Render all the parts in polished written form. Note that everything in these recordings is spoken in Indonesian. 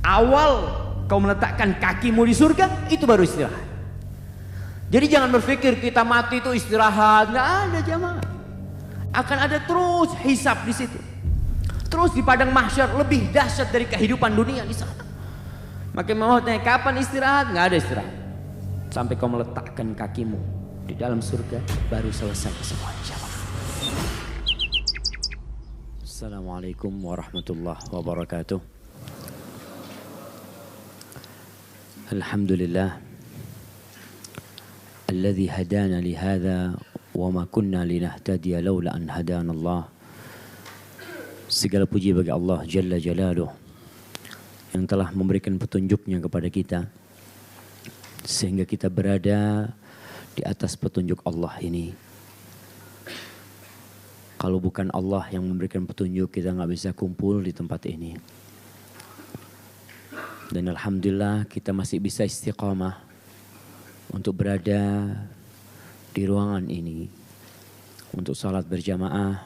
awal kau meletakkan kakimu di surga, itu baru istirahat. Jadi jangan berpikir kita mati itu istirahat, nggak ada jamaah. Akan ada terus hisab di situ. Terus di padang mahsyar lebih dahsyat dari kehidupan dunia di sana. Maka mau tanya kapan istirahat? Nggak ada istirahat. Sampai kau meletakkan kakimu di dalam surga, baru selesai semua jamaah. Assalamualaikum warahmatullahi wabarakatuh. Alhamdulillah alladzi hadana li hadza wa ma kunna linahtadiya laula an hadana Allah. Segala puji bagi Allah Jalla Jalaluh yang telah memberikan petunjuknya kepada kita sehingga kita berada di atas petunjuk Allah ini. Kalau bukan Allah yang memberikan petunjuk, kita nggak bisa kumpul di tempat ini. Dan alhamdulillah kita masih bisa istiqamah untuk berada di ruangan ini, untuk salat berjamaah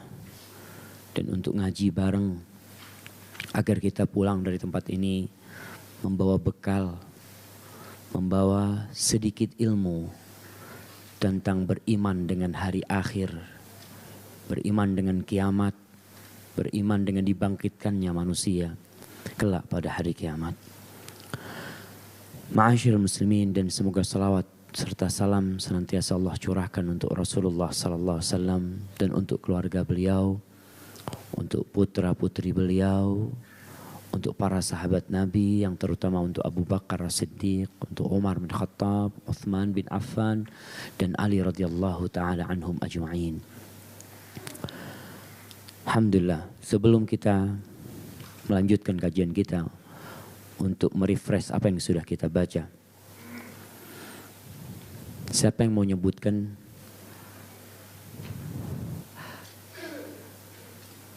dan untuk ngaji bareng, agar kita pulang dari tempat ini membawa bekal, membawa sedikit ilmu tentang beriman dengan hari akhir, beriman dengan kiamat, beriman dengan dibangkitkannya manusia kelak pada hari kiamat. Ma'asyiral muslimin, dan semoga salawat serta salam senantiasa Allah curahkan untuk Rasulullah sallallahu alaihi wasallam dan untuk keluarga beliau, untuk putra-putri beliau, untuk para sahabat Nabi yang terutama untuk Abu Bakar As-Siddiq, untuk Umar bin Khattab, Uthman bin Affan dan Ali radhiyallahu taala anhum ajma'in. Alhamdulillah, sebelum kita melanjutkan kajian kita untuk merefresh apa yang sudah kita baca, siapa yang mau nyebutkan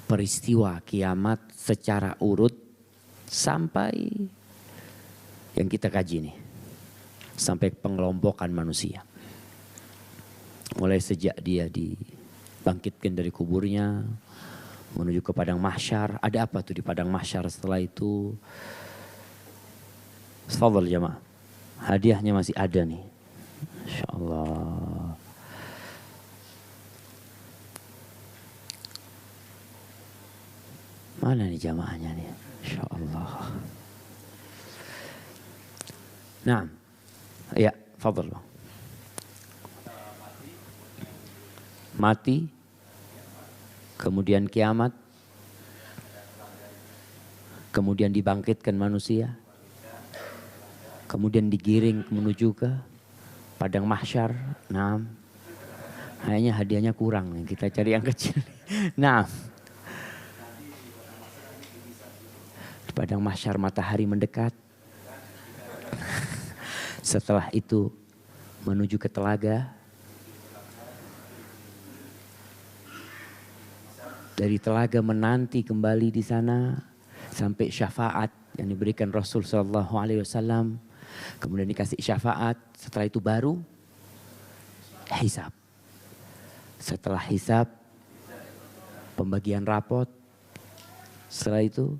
peristiwa kiamat secara urut sampai yang kita kaji nih, sampai pengelompokan manusia, mulai sejak dia dibangkitkan dari kuburnya menuju ke padang mahsyar. Ada apa tuh di padang mahsyar setelah itu? Tafadhal jamaah, hadiahnya masih ada nih, insyaallah. Mana nih jamaahnya nih, insyaallah. Nah, ya, tafadhal bang. Mati, kemudian kiamat, kemudian dibangkitkan manusia, kemudian digiring menuju ke padang mahsyar. Nah, kayaknya hadiahnya kurang nih, kita cari yang kecil. Nah, di padang mahsyar matahari mendekat. Setelah itu menuju ke telaga. Dari telaga menanti kembali di sana sampai syafaat yang diberikan Rasul sallallahu alaihi wasallam. Kemudian dikasih syafaat, setelah itu baru hisab. Setelah hisab, pembagian rapot. Setelah itu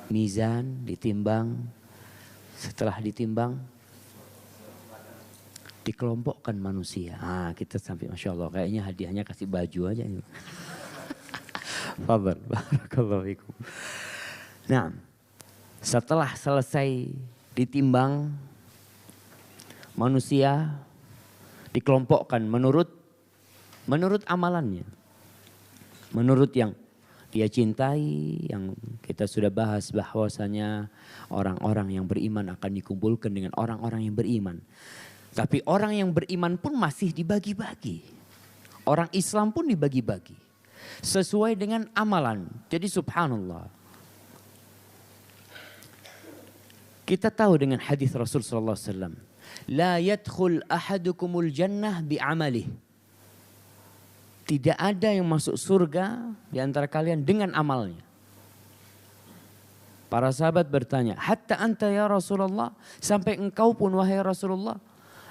mizan, ditimbang. Setelah ditimbang, dikelompokkan manusia. Ah, kita sampai Masya Allah, kayaknya hadiahnya kasih baju aja. Fadhal, barakallahu fikum. Nah, setelah selesai ditimbang, manusia dikelompokkan menurut amalannya. Menurut yang dia cintai, yang kita sudah bahas bahwasanya orang-orang yang beriman akan dikumpulkan dengan orang-orang yang beriman. Tapi orang yang beriman pun masih dibagi-bagi. Orang Islam pun dibagi-bagi. Sesuai dengan amalan. Jadi subhanallah. Kita tahu dengan hadis Rasul sallallahu alaihi wasallam, la yadkhul ahadukumul jannah bi'amalih. Tidak ada yang masuk surga di antara kalian dengan amalnya. Para sahabat bertanya, hatta anta ya Rasulullah, sampai engkau pun wahai Rasulullah,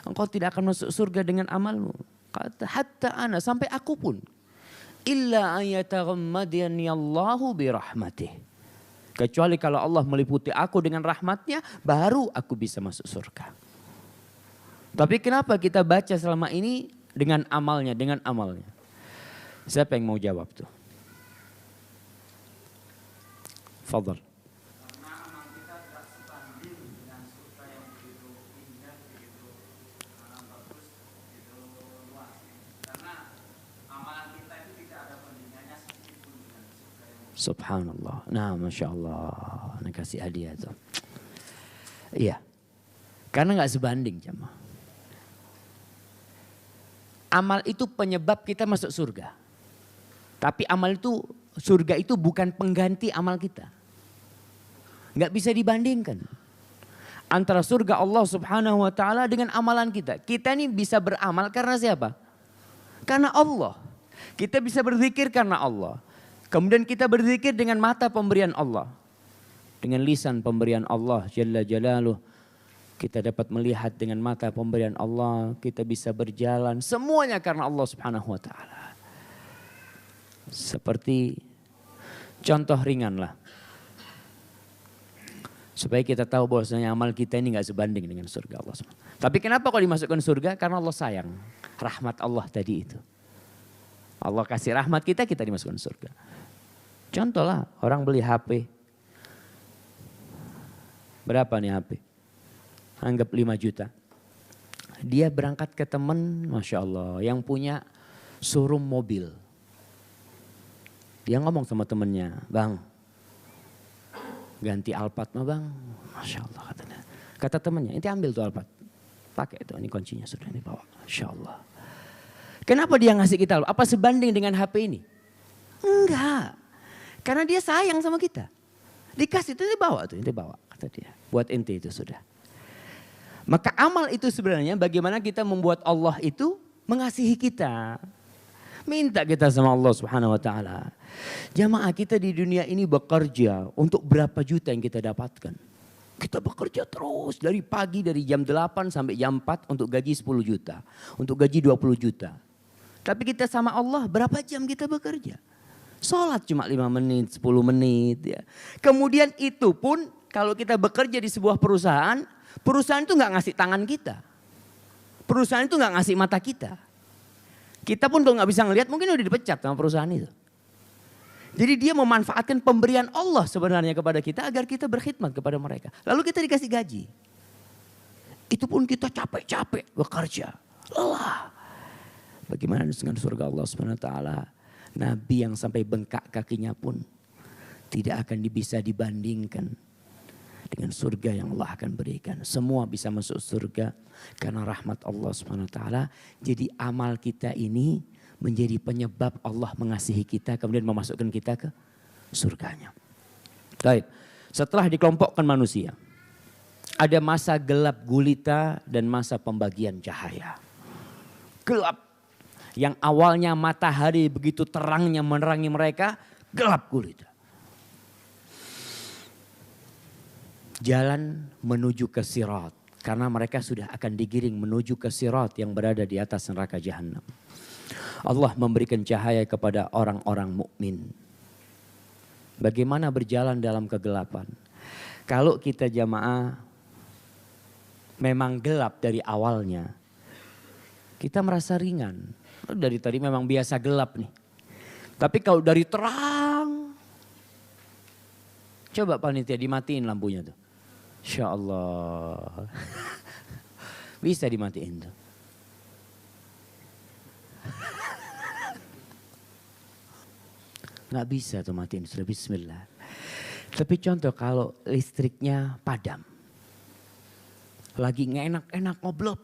engkau tidak akan masuk surga dengan amalmu. Kata hatta ana, sampai aku pun. Illa ayataghammadani Allahu birahmatih. Kecuali kalau Allah meliputi aku dengan rahmatnya, baru aku bisa masuk surga. Tapi kenapa kita baca selama ini dengan amalnya, Siapa yang mau jawab tuh? Fadhal. Subhanallah. Nah, Masya Allah. Nah, kasih hadiah tuh. Iya. Karena gak sebanding jemaah. Amal itu penyebab kita masuk surga. Tapi amal itu, surga itu bukan pengganti amal kita. Gak bisa dibandingkan. Antara surga Allah Subhanahu wa ta'ala dengan amalan kita. Kita ini bisa beramal karena siapa? Karena Allah. Kita bisa berzikir karena Allah. Kemudian kita berzikir dengan mata pemberian Allah. Dengan lisan pemberian Allah Jalla Jalaluh. Kita dapat melihat dengan mata pemberian Allah. Kita bisa berjalan. Semuanya karena Allah Subhanahu wa ta'ala. Seperti contoh ringan lah. Supaya kita tahu bahwasanya amal kita ini gak sebanding dengan surga Allah. Tapi kenapa kalau dimasukkan surga? Karena Allah sayang. Rahmat Allah tadi itu. Allah kasih rahmat kita dimasukkan surga. Contoh lah, orang beli HP. Berapa nih HP? Anggap 5 juta. Dia berangkat ke teman, Masya Allah, yang punya showroom mobil. Dia ngomong sama temennya, bang, ganti Alphard mah bang. Masya Allah katanya. Kata temennya, ini ambil tuh Alphard. Pakai itu, ini kuncinya sudah dibawa. Masya Allah. Kenapa dia ngasih kita? Apa sebanding dengan HP ini? Enggak. Karena dia sayang sama kita. Dikasih itu dibawa kata dia. Buat ente itu sudah. Maka amal itu sebenarnya bagaimana kita membuat Allah itu mengasihi kita. Minta kita sama Allah Subhanahu wa ta'ala. Jamaah kita di dunia ini bekerja untuk berapa juta yang kita dapatkan. Kita bekerja terus dari pagi dari jam 8 sampai jam 4 untuk gaji 10 juta. Untuk gaji 20 juta. Tapi kita sama Allah berapa jam kita bekerja? Sholat cuma 5 menit, 10 menit. Ya. Kemudian itu pun kalau kita bekerja di sebuah perusahaan, perusahaan itu gak ngasih tangan kita. Perusahaan itu gak ngasih mata kita. Kita pun kalau gak bisa ngelihat mungkin udah dipecat sama perusahaan itu. Jadi dia memanfaatkan pemberian Allah sebenarnya kepada kita agar kita berkhidmat kepada mereka. Lalu kita dikasih gaji. Itu pun kita capek-capek bekerja. Lelah. Bagaimana dengan surga Allah Subhanahu wa ta'ala? Nabi yang sampai bengkak kakinya pun tidak akan bisa dibandingkan dengan surga yang Allah akan berikan. Semua bisa masuk surga karena rahmat Allah Subhanahu wa ta'ala. Jadi amal kita ini menjadi penyebab Allah mengasihi kita kemudian memasukkan kita ke surganya. Baik, setelah dikelompokkan manusia, ada masa gelap gulita dan masa pembagian cahaya. Gelap. Yang awalnya matahari begitu terangnya menerangi mereka, gelap gulita. Jalan menuju ke Sirat. Karena mereka sudah akan digiring menuju ke Sirat yang berada di atas neraka Jahannam. Allah memberikan cahaya kepada orang-orang mukmin. Bagaimana berjalan dalam kegelapan? Kalau kita jamaah memang gelap dari awalnya, kita merasa ringan. Dari tadi memang biasa gelap nih. Tapi kalau dari terang, coba panitia dimatiin lampunya tuh. Insya Allah. Bisa dimatiin tuh. Nggak bisa tuh matiin, sudah bismillah. Tapi contoh kalau listriknya padam. Lagi nggak enak-enak ngoblok.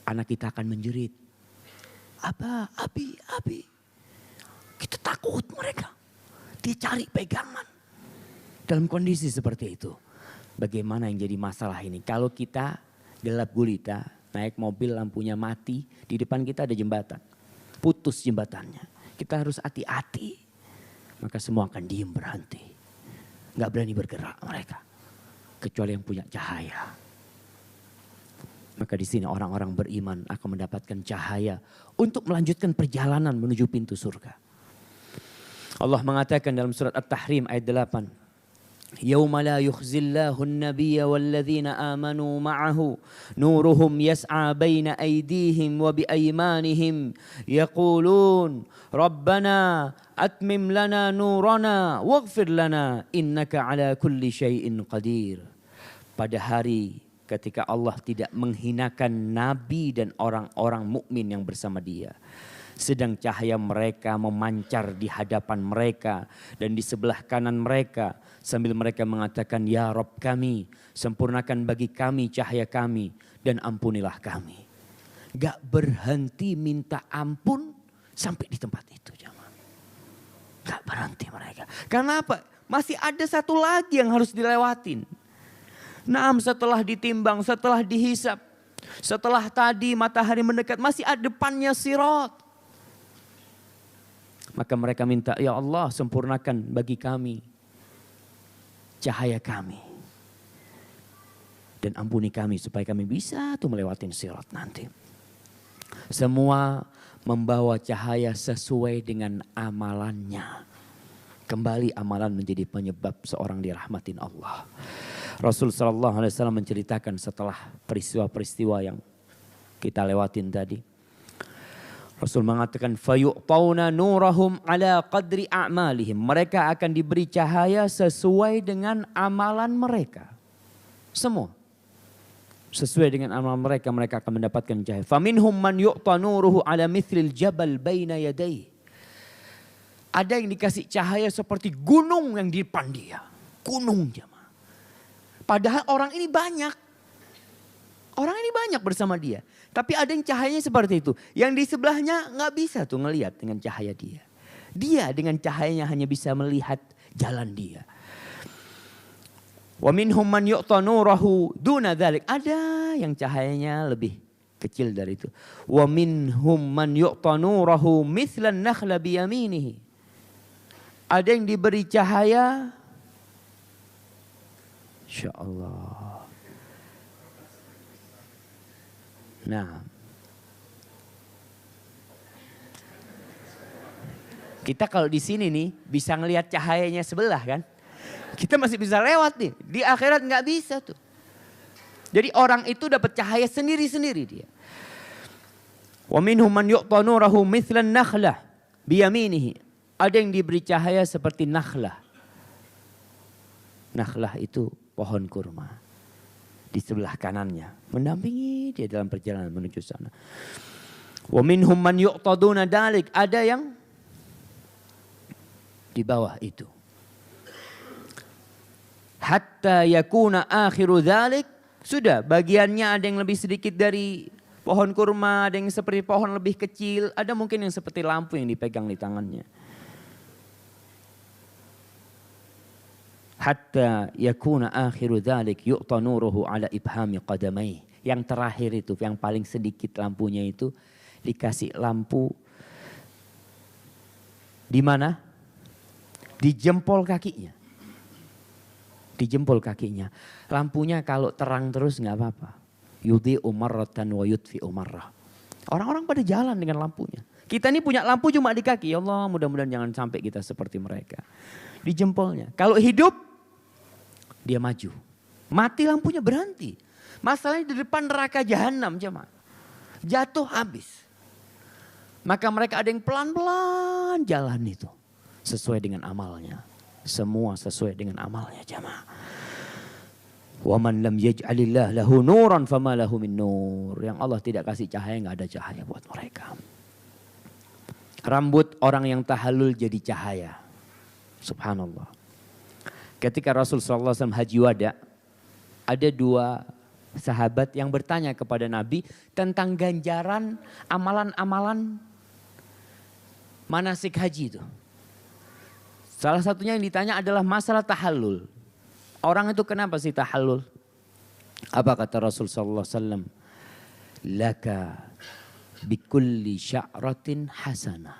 Anak kita akan menjerit. Apa? Abi. Kita takut mereka. Dia cari pegangan. Dalam kondisi seperti itu. Bagaimana yang jadi masalah ini? Kalau kita gelap gulita, naik mobil lampunya mati. Di depan kita ada jembatan. Putus jembatannya. Kita harus hati-hati. Maka semua akan diem berhenti. Gak berani bergerak mereka. Kecuali yang punya cahaya. Maka di sini orang-orang beriman akan mendapatkan cahaya untuk melanjutkan perjalanan menuju pintu surga. Allah mengatakan dalam surat At-Tahrim ayat 8. Yauma la yukhzillahu an-nabiyya walladzina amanu ma'ahu nuruhum yas'a baina aydihim wa biaymanihim yaqulun rabbana atmim lana nurana waghfir lana innaka ala kulli syai'in qadir. Pada hari ketika Allah tidak menghinakan nabi dan orang-orang mukmin yang bersama dia, sedang cahaya mereka memancar di hadapan mereka dan di sebelah kanan mereka, sambil mereka mengatakan, ya Rabb kami, sempurnakan bagi kami cahaya kami dan ampunilah kami. Gak berhenti minta ampun sampai di tempat itu. Gak berhenti mereka. Karena apa? Masih ada satu lagi yang harus dilewatin. Setelah ditimbang, setelah dihisap, setelah tadi matahari mendekat, masih ada depannya sirat. Maka mereka minta, ya Allah sempurnakan bagi kami cahaya kami. Dan ampuni kami supaya kami bisa tuh melewatin sirat nanti. Semua membawa cahaya sesuai dengan amalannya. Kembali amalan menjadi penyebab seorang dirahmatin Allah. Rasul sallallahu alaihi wasallam menceritakan setelah peristiwa-peristiwa yang kita lewatin tadi. Rasul mengatakan fayu'tauna nurahum ala qadri a'malihim. Mereka akan diberi cahaya sesuai dengan amalan mereka. Semua. Sesuai dengan amalan mereka, mereka akan mendapatkan cahaya. Faminhum man yu'ta nuruhu ala mithlil jabal baina yadayhi. Ada yang dikasih cahaya seperti gunung yang di depan dia. Gunung jemaah. Padahal orang ini banyak. Orang ini banyak bersama dia. Tapi ada yang cahayanya seperti itu. Yang di sebelahnya gak bisa tuh ngelihat dengan cahaya dia. Dia dengan cahayanya hanya bisa melihat jalan dia. Wa minhum man yu'ta nurahu duna dzalik. Ada yang cahayanya lebih kecil dari itu. Wa minhum man yu'ta nurahu mithlan nakhla biyaminihi. Ada yang diberi cahaya. Insyaallah. Nah, kita kalau di sini nih bisa ngelihat cahayanya sebelah kan? Kita masih bisa lewat nih. Di akhirat nggak bisa tuh. Jadi orang itu dapat cahaya sendiri-sendiri dia. Wa minhum man yu'ta nurahu mithlan nakhlah biyaminihi. Ada yang diberi cahaya seperti nakhlah. Nakhlah itu pohon kurma. Di sebelah kanannya, mendampingi dia dalam perjalanan menuju sana. Wa minhum man yu'ta duna dalik. Ada yang di bawah itu. Hatta yakuna akhiru dalik. Sudah bagiannya ada yang lebih sedikit dari pohon kurma, ada yang seperti pohon lebih kecil, ada mungkin yang seperti lampu yang dipegang di tangannya. Hatta yakuna akhiru dzalik yu'ta nuruhu ala ibhami qadamai. Yang terakhir itu, yang paling sedikit lampunya itu dikasih lampu di mana? Di jempol kakinya. Di jempol kakinya. Lampunya kalau terang terus nggak apa-apa. Yudhi'u marratan wa yudfi'u marrah. Orang-orang pada jalan dengan lampunya. Kita ini punya lampu cuma di kaki. Ya Allah, mudah-mudahan jangan sampai kita seperti mereka. Di jempolnya. Kalau hidup, dia maju. Mati lampunya berhenti. Masalahnya di depan neraka jahanam jemaah. Jatuh habis. Maka mereka ada yang pelan-pelan jalan itu. Sesuai dengan amalnya. Semua sesuai dengan amalnya jemaah. Wa man lam yaj'alillah lahu nuran fama lahu min nur. Yang Allah tidak kasih cahaya, enggak ada cahaya buat mereka. Rambut orang yang tahallul jadi cahaya. Subhanallah. Ketika Rasul SAW haji wada, ada dua sahabat yang bertanya kepada Nabi tentang ganjaran amalan-amalan manasik haji itu. Salah satunya yang ditanya adalah masalah tahallul. Orang itu kenapa sih tahallul? Apa kata Rasul SAW? Laka bikulli sya'ratin hasanah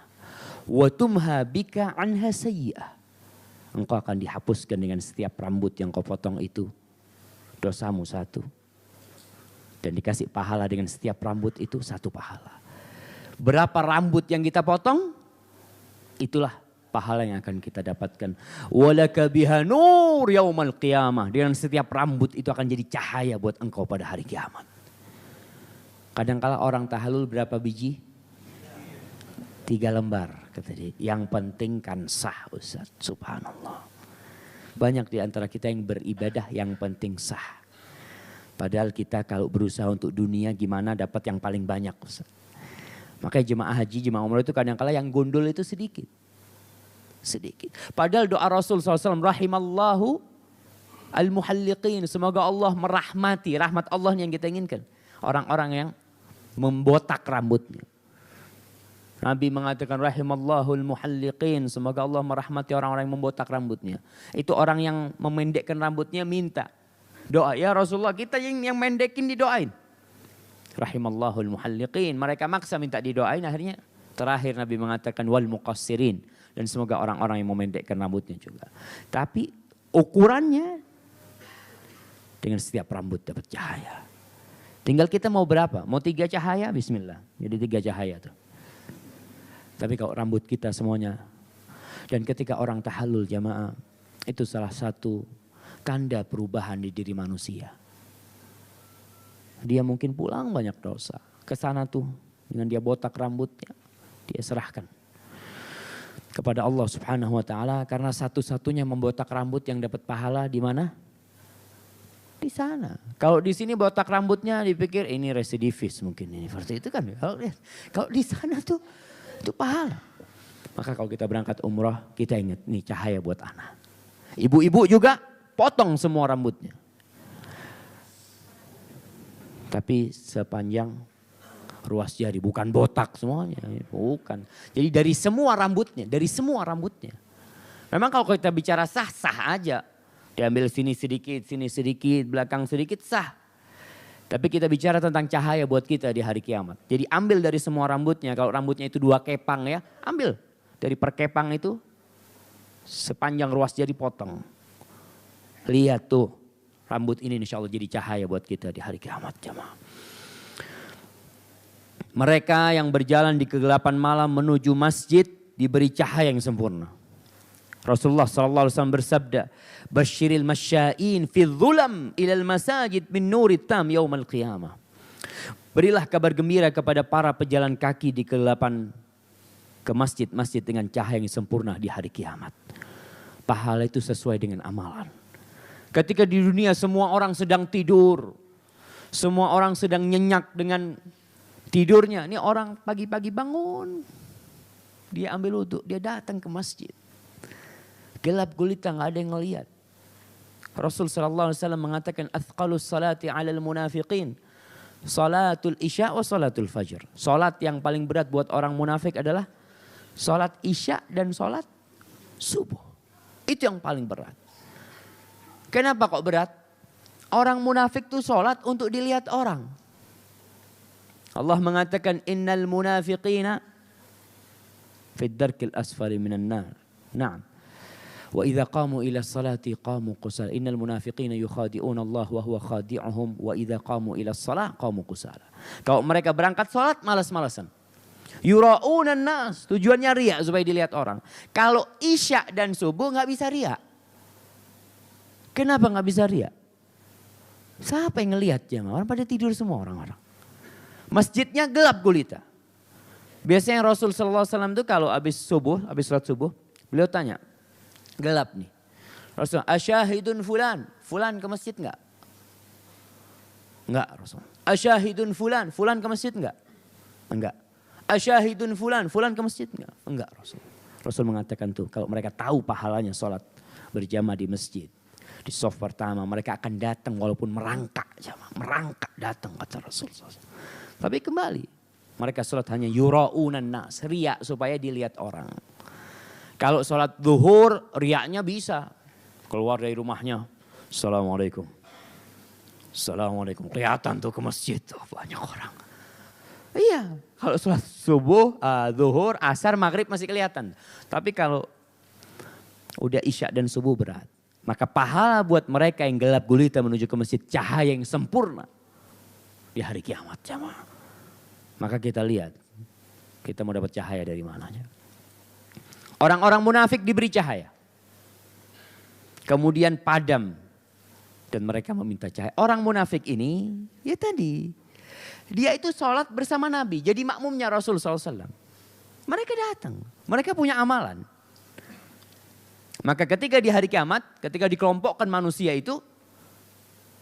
wa tumha bika anha sayyi'ah. Engkau akan dihapuskan dengan setiap rambut yang kau potong itu. Dosamu satu. Dan dikasih pahala dengan setiap rambut itu satu pahala. Berapa rambut yang kita potong? Itulah pahala yang akan kita dapatkan. Walaka biha nur yaumal qiyamah. Dengan setiap rambut itu akan jadi cahaya buat engkau pada hari kiamat. Kadangkala orang tahallul berapa biji? 3 lembar kata dia. Yang penting kan sah Ustaz. Subhanallah. Banyak di antara kita yang beribadah yang penting sah. Padahal kita kalau berusaha untuk dunia gimana dapat yang paling banyak Ustaz. Makanya jemaah haji, jemaah umrah itu kadang-kala yang gondol itu sedikit. Sedikit. Padahal doa Rasul SAW, rahimallahu al-muhalliqin. Semoga Allah merahmati, rahmat Allah yang kita inginkan. Orang-orang yang membotak rambutnya. Nabi mengatakan rahimallahu al-muhalliqin. Semoga Allah merahmati orang-orang yang membotak rambutnya. Itu orang yang memendekkan rambutnya minta doa. Ya Rasulullah kita yang mendekin didoain. Rahimallahul muhalliqin. Mereka maksa minta didoain, akhirnya terakhir Nabi mengatakan wal muqassirin. Dan semoga orang-orang yang memendekkan rambutnya juga. Tapi ukurannya dengan setiap rambut dapat cahaya. Tinggal kita mau berapa? Mau 3 cahaya? Bismillah. Jadi 3 cahaya tuh. Tapi kalau rambut kita semuanya. Dan ketika orang tahallul jamaah. Itu salah satu tanda perubahan di diri manusia. Dia mungkin pulang banyak dosa. Ke sana tuh dengan dia botak rambutnya. Dia serahkan kepada Allah Subhanahu wa taala karena satu-satunya membotak rambut yang dapat pahala di mana? Di sana. Kalau di sini botak rambutnya dipikir ini residivis mungkin ini seperti itu kan. Kalau di sana tuh itu pahala. Maka kalau kita berangkat umrah kita ingat nih cahaya buat anak. Ibu-ibu juga potong semua rambutnya. Tapi sepanjang ruas jari, bukan botak semuanya, bukan. Jadi dari semua rambutnya. Memang kalau kita bicara sah aja. Diambil sini sedikit, belakang sedikit sah. Tapi kita bicara tentang cahaya buat kita di hari kiamat. Jadi ambil dari semua rambutnya, kalau rambutnya itu 2 kepang ya, ambil. Dari per kepang itu sepanjang ruas jari potong. Lihat tuh. Rambut ini insya Allah jadi cahaya buat kita di hari kiamat jamaah. Mereka yang berjalan di kegelapan malam menuju masjid diberi cahaya yang sempurna. Rasulullah SAW bersabda, Basyiril masya'in fi dhulam ilal masajid min nurit tam yaumal qiyamah. Berilah kabar gembira kepada para pejalan kaki di kegelapan ke masjid-masjid dengan cahaya yang sempurna di hari kiamat. Pahala itu sesuai dengan amalan. Ketika di dunia semua orang sedang tidur. Semua orang sedang nyenyak dengan tidurnya. Ini orang pagi-pagi bangun. Dia ambil wudhu, dia datang ke masjid. Gelap gulita gak ada yang ngelihat. Rasul SAW mengatakan athqalus salati alal munafiqin. Salatul isya wa salatul fajr. Salat yang paling berat buat orang munafik adalah salat isya dan salat subuh. Itu yang paling berat. Kenapa kok berat? Orang munafik tuh sholat untuk dilihat orang. Allah mengatakan innal munafiqina fid darkil asfali minan nar. Naam. Wa idza qamu ila salati qamu qusala. Innal munafiqina yukhadi'una Allah wa huwa khadi'uhum wa idza qamu ila shalah qamu qusala. Kalau mereka berangkat sholat malas-malasan. Yura'unan nas, tujuannya riya supaya dilihat orang. Kalau isya dan subuh enggak bisa riya. Kenapa nggak bisa riya? Siapa yang ngelihat jemaah? Orang pada tidur semua orang-orang. Masjidnya gelap gulita. Biasanya Rasul SAW itu kalau habis sholat subuh, beliau tanya, gelap nih. Rasul, asyahidun fulan, fulan ke masjid nggak? Enggak Rasul. Asyahidun fulan, fulan ke masjid enggak? Enggak. Asyahidun fulan, fulan ke masjid enggak? Enggak Rasul. Rasul mengatakan tuh kalau mereka tahu pahalanya sholat berjamaah di masjid. Di saf pertama mereka akan datang walaupun merangkak datang kata Rasul. Tapi kembali mereka sholat hanya yura'unan nas, riya supaya dilihat orang. Kalau sholat zuhur riaknya bisa keluar dari rumahnya, assalamualaikum, assalamualaikum, kelihatan tuh ke masjid tuh banyak orang. Iya, kalau sholat subuh, zuhur, asar, maghrib masih kelihatan. Tapi kalau udah isya dan subuh berat. Maka pahala buat mereka yang gelap gulita menuju ke masjid cahaya yang sempurna di hari kiamat jamaah. Maka kita lihat kita mau dapat cahaya dari mananya. Orang-orang munafik diberi cahaya. Kemudian padam. Dan mereka meminta cahaya. Orang munafik ini, ya tadi. Dia itu sholat bersama Nabi. Jadi makmumnya Rasul SAW. Mereka datang. Mereka punya amalan. Maka ketika di hari kiamat, ketika dikelompokkan manusia itu.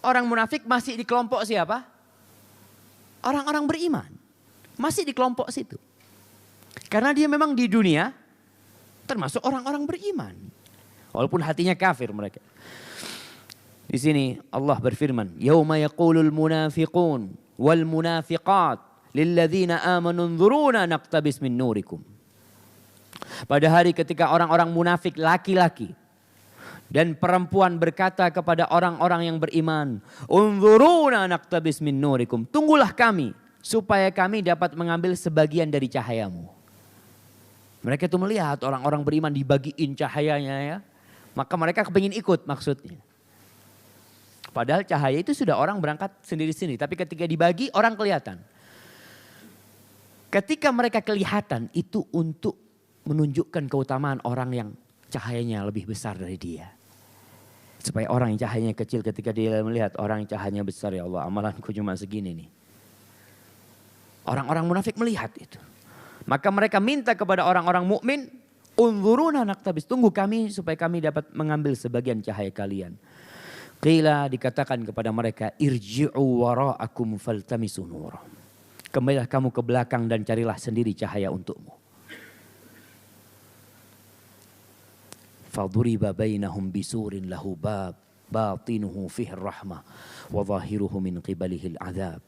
Orang munafik masih di kelompok siapa? Orang-orang beriman. Masih di kelompok situ. Karena dia memang di dunia termasuk orang-orang beriman. Walaupun hatinya kafir mereka. Di sini Allah berfirman, "Yauma yaqulul munafiqun wal munafiqat lilladzina amanu unzuruna naqtabis min nurikum." Pada hari ketika orang-orang munafik laki-laki dan perempuan berkata kepada orang-orang yang beriman, "Unzuruna naqtabis min nurikum." Tunggulah kami supaya kami dapat mengambil sebagian dari cahayamu. Mereka itu melihat orang-orang beriman dibagiin cahayanya ya. Maka mereka kepingin ikut maksudnya. Padahal cahaya itu sudah orang berangkat sendiri-sendiri. Tapi ketika dibagi orang kelihatan. Ketika mereka kelihatan itu untuk menunjukkan keutamaan orang yang cahayanya lebih besar dari dia. Supaya orang yang cahayanya kecil ketika dia melihat orang yang cahayanya besar, ya Allah amalanku cuma segini nih. Orang-orang munafik melihat itu. Maka mereka minta kepada orang-orang mukmin, "Unzuruna naqtabis." Tunggu kami supaya kami dapat mengambil sebagian cahaya kalian. Qila dikatakan kepada mereka, "Irji'u wara'akum faltamisu nura." Kembalilah kamu ke belakang dan carilah sendiri cahaya untukmu. Faduriba bainahum bisurin lahu bab batinuhu fihi rahmah wa zahiruhu min qibalihi al-'adzab.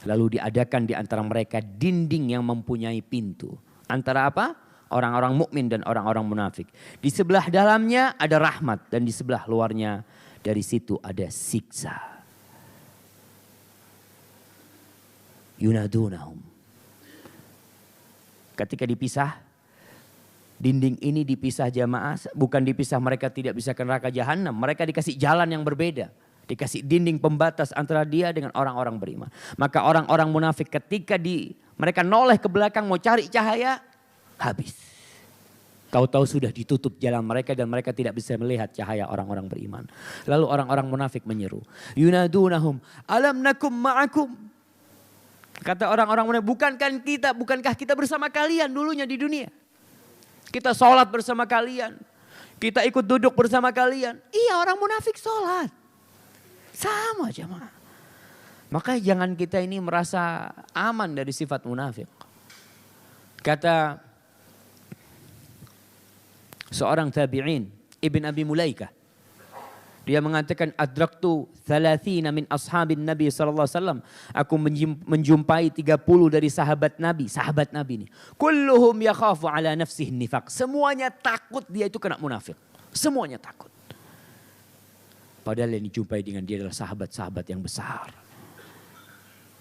Lalu diadakan di antara mereka dinding yang mempunyai pintu. Antara apa? Orang-orang mukmin dan orang-orang munafik. Di sebelah dalamnya ada rahmat dan di sebelah luarnya dari situ ada siksa. Yunadunahum. Ketika dipisah, dinding ini dipisah jamaah, bukan dipisah mereka tidak bisa ke neraka jahanam, mereka dikasih jalan yang berbeda. Dikasih dinding pembatas antara dia dengan orang-orang beriman. Maka orang-orang munafik ketika mereka noleh ke belakang mau cari cahaya, habis. Tahu-tahu sudah ditutup jalan mereka dan mereka tidak bisa melihat cahaya orang-orang beriman. Lalu orang-orang munafik menyeru, "Yunadunahum, alam nakum ma'akum." Kata orang-orang munafik, bukankah kita bersama kalian dulunya di dunia? Kita sholat bersama kalian. Kita ikut duduk bersama kalian. Iya, orang munafik sholat. Sama jemaah. Maka jangan kita ini merasa aman dari sifat munafik. Kata seorang tabi'in, Ibn Abi Mulaikah. Dia mengatakan, "Adraktu 30 min ashabin Nabi sallallahu alaihi wasallam." Aku menjumpai 30 dari sahabat Nabi ini. Kulluhum yakhafu ala nafsihi nifaq. Semuanya takut dia itu kena munafik. Semuanya takut. Padahal yang dijumpai dengan dia adalah sahabat-sahabat yang besar.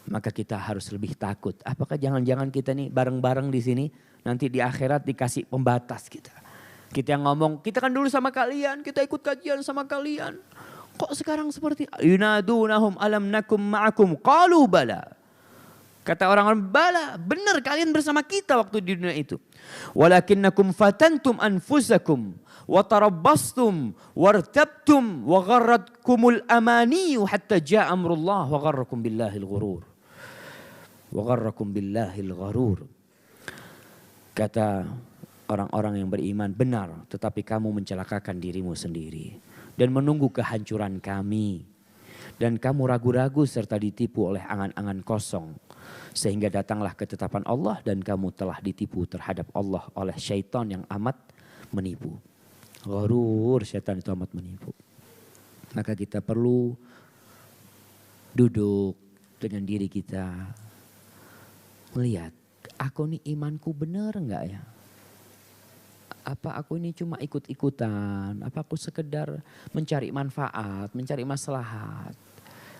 Maka kita harus lebih takut. Apakah jangan-jangan kita nih bareng-bareng di sini nanti di akhirat dikasih pembatas kita. Kita yang ngomong, kita kan dulu sama kalian, kita ikut kajian sama kalian. Kok sekarang seperti yunadunahum alam nakum ma'akum qalu bala. Kata orang-orang, bala, benar kalian bersama kita waktu di dunia itu. Walakinnakum fatantum anfusakum wa tarabbastum wartabtum wa gharratkumul amaniyu hatta ja'a amrullah wa gharrakum billahil ghurur. Wa gharrakum billahil ghurur. Kata orang-orang yang beriman, benar, tetapi kamu mencelakakan dirimu sendiri dan menunggu kehancuran kami. Dan kamu ragu-ragu serta ditipu oleh angan-angan kosong. Sehingga datanglah ketetapan Allah dan kamu telah ditipu terhadap Allah oleh syaitan yang amat menipu. Gharur, syaitan itu amat menipu. Maka kita perlu duduk dengan diri kita. Melihat, aku nih imanku benar enggak ya? Apa aku ini cuma ikut-ikutan? Apa aku sekedar mencari manfaat, mencari maslahat?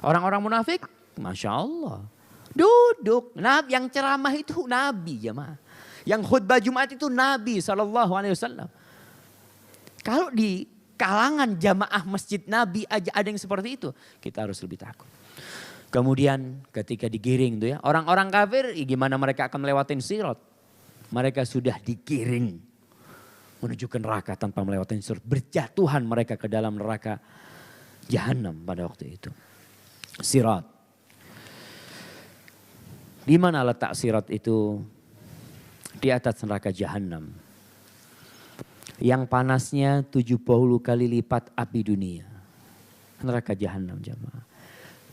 Orang-orang munafik, Masya Allah. Duduk. Yang ceramah itu Nabi jemaah. Yang khutbah Jumat itu Nabi SAW. Kalau di kalangan jamaah masjid Nabi aja ada yang seperti itu. Kita harus lebih takut. Kemudian ketika digiring tuh ya. Orang-orang kafir gimana mereka akan melewatin sirat. Mereka sudah digiring. menuju ke neraka tanpa melewati surga. Berjatuhan mereka ke dalam neraka Jahannam pada waktu itu. Sirat. Di mana letak sirat itu? Di atas neraka Jahannam. Yang panasnya 70 kali lipat api dunia. Neraka Jahannam jemaah.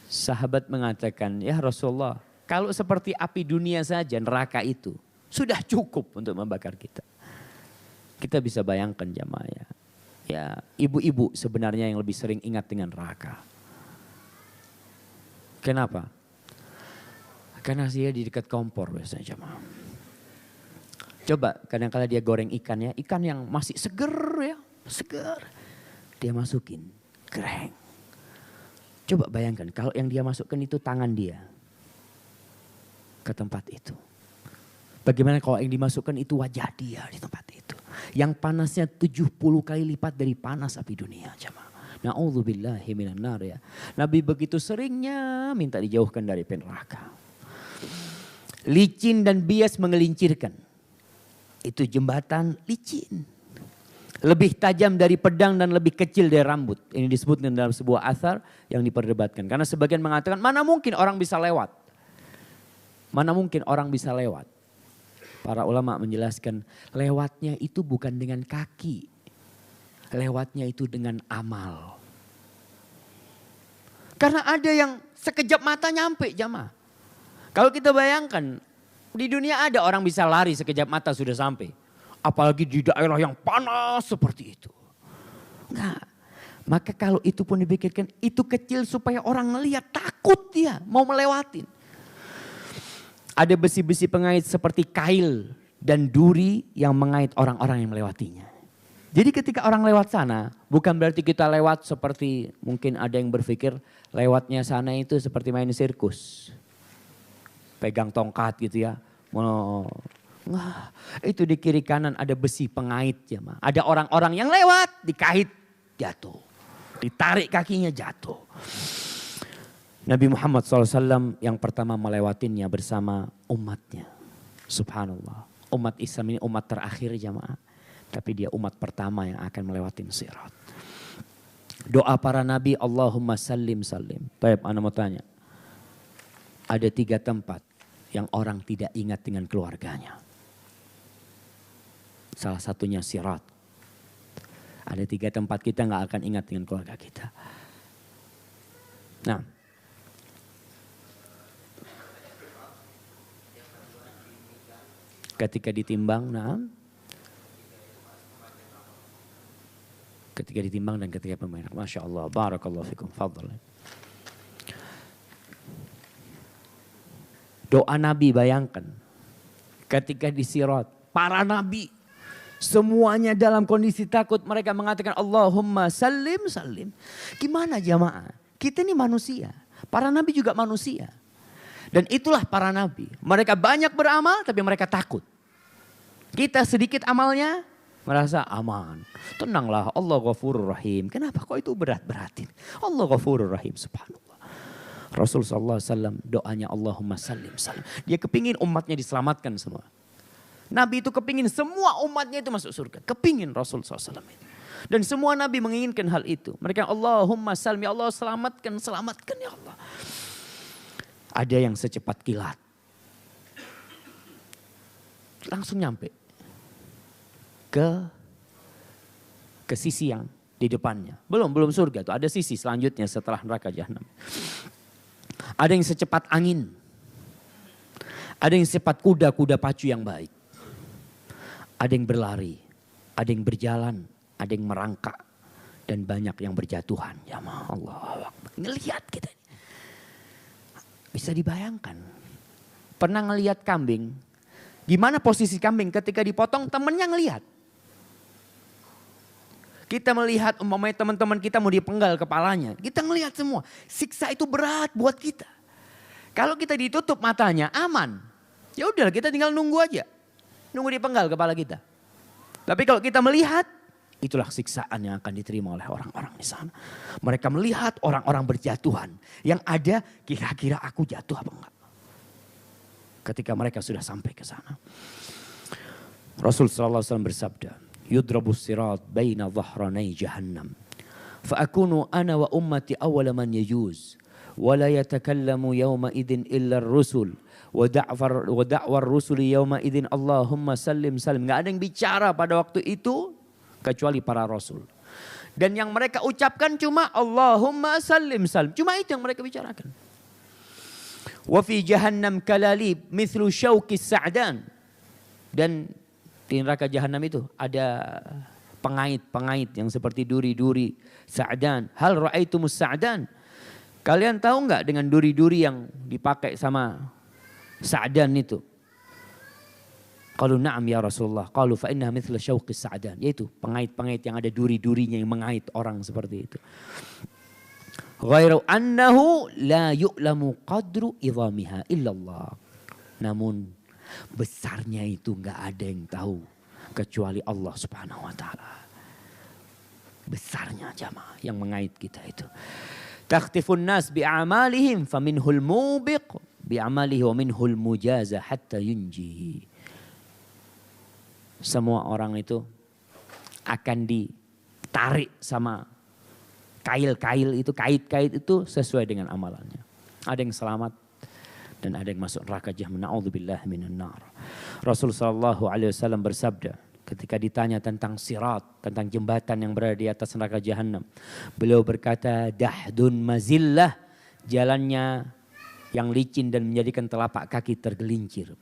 Sahabat mengatakan, ya Rasulullah, kalau seperti api dunia saja neraka itu sudah cukup untuk membakar kita. Kita bisa bayangkan jemaah ya. Ya, ibu-ibu sebenarnya yang lebih sering ingat dengan neraka. Kenapa? Karena dia di dekat kompor biasanya jemaah. Coba kadang-kadang dia goreng ikan ya, ikan yang masih seger ya, seger. Dia masukin, goreng. Coba bayangkan kalau yang dia masukkan itu tangan dia ke tempat itu. Bagaimana kalau yang dimasukkan itu wajah dia di tempat itu. Yang panasnya 70 kali lipat dari panas api dunia jemaah. Na'udzubillahi minan nar ya. Nabi begitu seringnya minta dijauhkan dari neraka. Licin dan bias mengelincirkan. Itu jembatan licin. Lebih tajam dari pedang dan lebih kecil dari rambut. Ini disebutkan dalam sebuah asar yang diperdebatkan. Karena sebagian mengatakan mana mungkin orang bisa lewat. Mana mungkin orang bisa lewat. Para ulama menjelaskan lewatnya itu bukan dengan kaki. Lewatnya itu dengan amal. Karena ada yang sekejap mata nyampe jamaah. Kalau kita bayangkan di dunia ada orang bisa lari sekejap mata sudah sampai. Apalagi di daerah yang panas seperti itu. Enggak. Maka kalau itu pun dipikirkan itu kecil supaya orang ngelihat takut dia mau melewatin. Ada besi-besi pengait seperti kail dan duri yang mengait orang-orang yang melewatinya. Jadi ketika orang lewat sana bukan berarti kita lewat seperti mungkin ada yang berpikir lewatnya sana itu seperti main sirkus. Pegang tongkat gitu ya. Wah, itu di kiri kanan ada besi pengait ya, ada orang-orang yang lewat dikait jatuh, ditarik kakinya jatuh. Nabi Muhammad SAW yang pertama melewatinya bersama umatnya. Subhanallah, umat Islam ini umat terakhir jamaah, tapi dia umat pertama yang akan melewati sirat. Doa para nabi Allahumma sallim sallim. Baik, ana mau tanya, ada 3 tempat yang orang tidak ingat dengan keluarganya. Salah satunya sirat. Ada 3 tempat kita gak akan ingat dengan keluarga kita. Nah. Ketika ditimbang, nah. Ketika ditimbang dan ketika pembenaran. Masya Allah, barakallahu fikum, fadl. Doa Nabi bayangkan. Ketika di sirat. Para Nabi. Semuanya dalam kondisi takut. Mereka mengatakan Allahumma sallim sallim. Gimana jamaah? Kita ini manusia. Para Nabi juga manusia. Dan itulah para Nabi. Mereka banyak beramal tapi mereka takut. Kita sedikit amalnya. Merasa aman. Tenanglah Allah Ghafurur Rahim. Kenapa kok itu berat-beratin? Allah Ghafurur Rahim subhanallah. Rasul SAW doanya Allahumma sallim sallim. Dia kepingin umatnya diselamatkan semua. Nabi itu kepingin semua umatnya itu masuk surga. Kepingin Rasul SAW. Dan semua Nabi menginginkan hal itu. Mereka Allahumma sallim ya Allah selamatkan, selamatkan ya Allah. Ada yang secepat kilat. Langsung nyampe. Ke sisi yang di depannya. Belum surga tuh. Ada sisi selanjutnya setelah neraka Jahannam. Ada yang secepat angin. Ada yang secepat kuda pacu yang baik. Ada yang berlari. Ada yang berjalan. Ada yang merangkak. Dan banyak yang berjatuhan. Ya Allah. Ngelihat kita. Bisa dibayangkan. Pernah ngelihat kambing. Gimana posisi kambing ketika dipotong temennya ngelihat. Kita melihat umpamanya teman-teman kita mau dipenggal kepalanya. Kita ngelihat semua. Siksa itu berat buat kita. Kalau kita ditutup matanya aman. Ya udah kita tinggal nunggu aja. Nunggu dipenggal kepala kita. Tapi kalau kita melihat. Itulah siksaan yang akan diterima oleh orang-orang di sana. Mereka melihat orang-orang berjatuhan. Yang ada kira-kira aku jatuh apa enggak. Ketika mereka sudah sampai ke sana. Rasul SAW bersabda. yudrabu sirat baina dhahranai jahannam. Fa'akunu ana wa ummati awwala man yajuz. Wa la yatakallamu yawma idin illa ar-rusul. Wa da'war rusuli yawma idin Allahumma sallim salim. Gak ada yang bicara pada waktu itu kecuali para rasul. Dan yang mereka ucapkan cuma Allahumma sallim salim. Cuma itu yang mereka bicarakan. Wa fi jahannam kalalib mithlu syauqis sa'dan. Dan di neraka jahanam itu ada pengait-pengait yang seperti duri-duri sa'dan. Hal ra'aitumus sa'dan? Kalian tahu enggak dengan duri-duri yang dipakai sama sa'dan itu? Qalu na'am ya Rasulullah. Qalu fa innaha mithla syauqis sa'dan. Yaitu pengait-pengait yang ada duri-durinya yang mengait orang seperti itu. Ghairu annahu la yu'lamu qadru idhamiha illallah. Namun besarnya itu enggak ada yang tahu kecuali Allah Subhanahu wa taala. Besarnya jamaah yang mengait kita itu. Takhtifun nas bi'amalihim faminhul mubiq bi'amalihi wa minhul mujaza hatta yunji. Semua orang itu akan ditarik sama kail-kail itu, kait-kait itu sesuai dengan amalannya. Ada yang selamat dan ada yang masuk neraka jahannam. Na'udzubillah minan nar. Rasul sallallahu alaihi wasallam bersabda ketika ditanya tentang sirat, tentang jembatan yang berada di atas neraka jahannam. Beliau berkata, dahdun mazillah, jalannya yang licin dan menjadikan telapak kaki tergelincir.